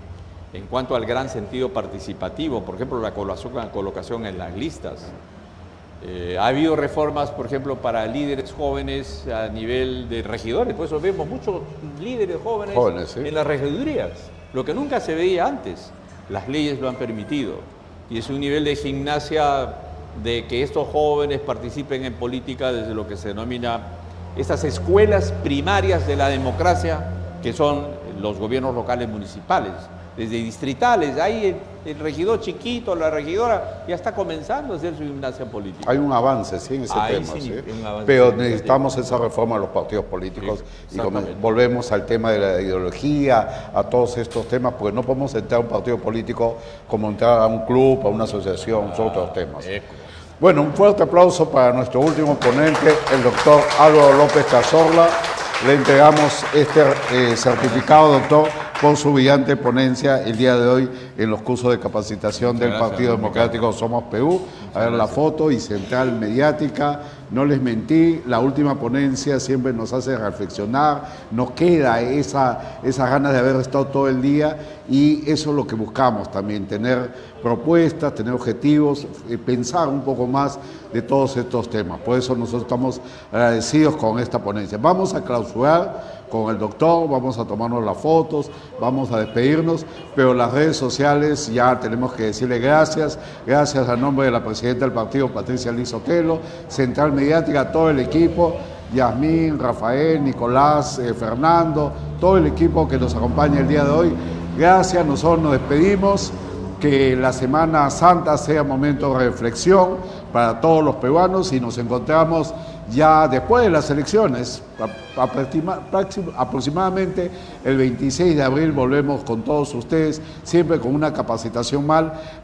En cuanto al gran sentido participativo, por ejemplo, la colocación en las listas. Ha habido reformas, por ejemplo, para líderes jóvenes a nivel de regidores. Por eso vemos muchos líderes jóvenes, ¿sí? En las regidurías, lo que nunca se veía antes. Las leyes lo han permitido. Y es un nivel de gimnasia de que estos jóvenes participen en política desde lo que se denomina estas escuelas primarias de la democracia, que son los gobiernos locales municipales. Desde distritales, ahí el regidor chiquito, la regidora, ya está comenzando a hacer su gimnasia política. Hay un avance, sí, en ese Ahí tema, sí, ¿sí? un avance Pero significativo. necesitamos esa reforma de los partidos políticos y Exactamente. volvemos al tema de la ideología, a todos estos temas, porque no podemos entrar a un partido político como entrar a un club, a una asociación, son otros temas. Bueno, un fuerte aplauso para nuestro último ponente, el doctor Álvaro López Cazorla. Le entregamos este certificado, doctor, por su brillante ponencia el día de hoy en los cursos de capacitación del Partido Democrático Somos Perú. A ver la foto y central mediática. No les mentí, la última ponencia siempre nos hace reflexionar, nos queda esas ganas de haber estado todo el día y eso es lo que buscamos también, tener propuestas, tener objetivos, pensar un poco más de todos estos temas. Por eso nosotros estamos agradecidos con esta ponencia. Vamos a clausurar con el doctor, vamos a tomarnos las fotos, vamos a despedirnos, pero las redes sociales ya tenemos que decirle gracias a nombre de la presidenta del partido, Patricia Liz Sotelo, Central Mediática, todo el equipo, Yasmín, Rafael, Nicolás, Fernando, todo el equipo que nos acompaña el día de hoy. Gracias, nosotros nos despedimos. Que la Semana Santa sea momento de reflexión para todos los peruanos y nos encontramos ya después de las elecciones, aproximadamente el 26 de abril volvemos con todos ustedes, siempre con una capacitación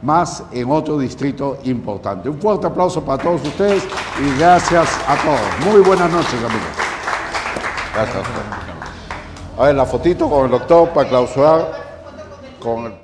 más en otro distrito importante. Un fuerte aplauso para todos ustedes y gracias a todos. Muy buenas noches, amigos. Gracias. A ver, la fotito con el doctor para clausurar con el...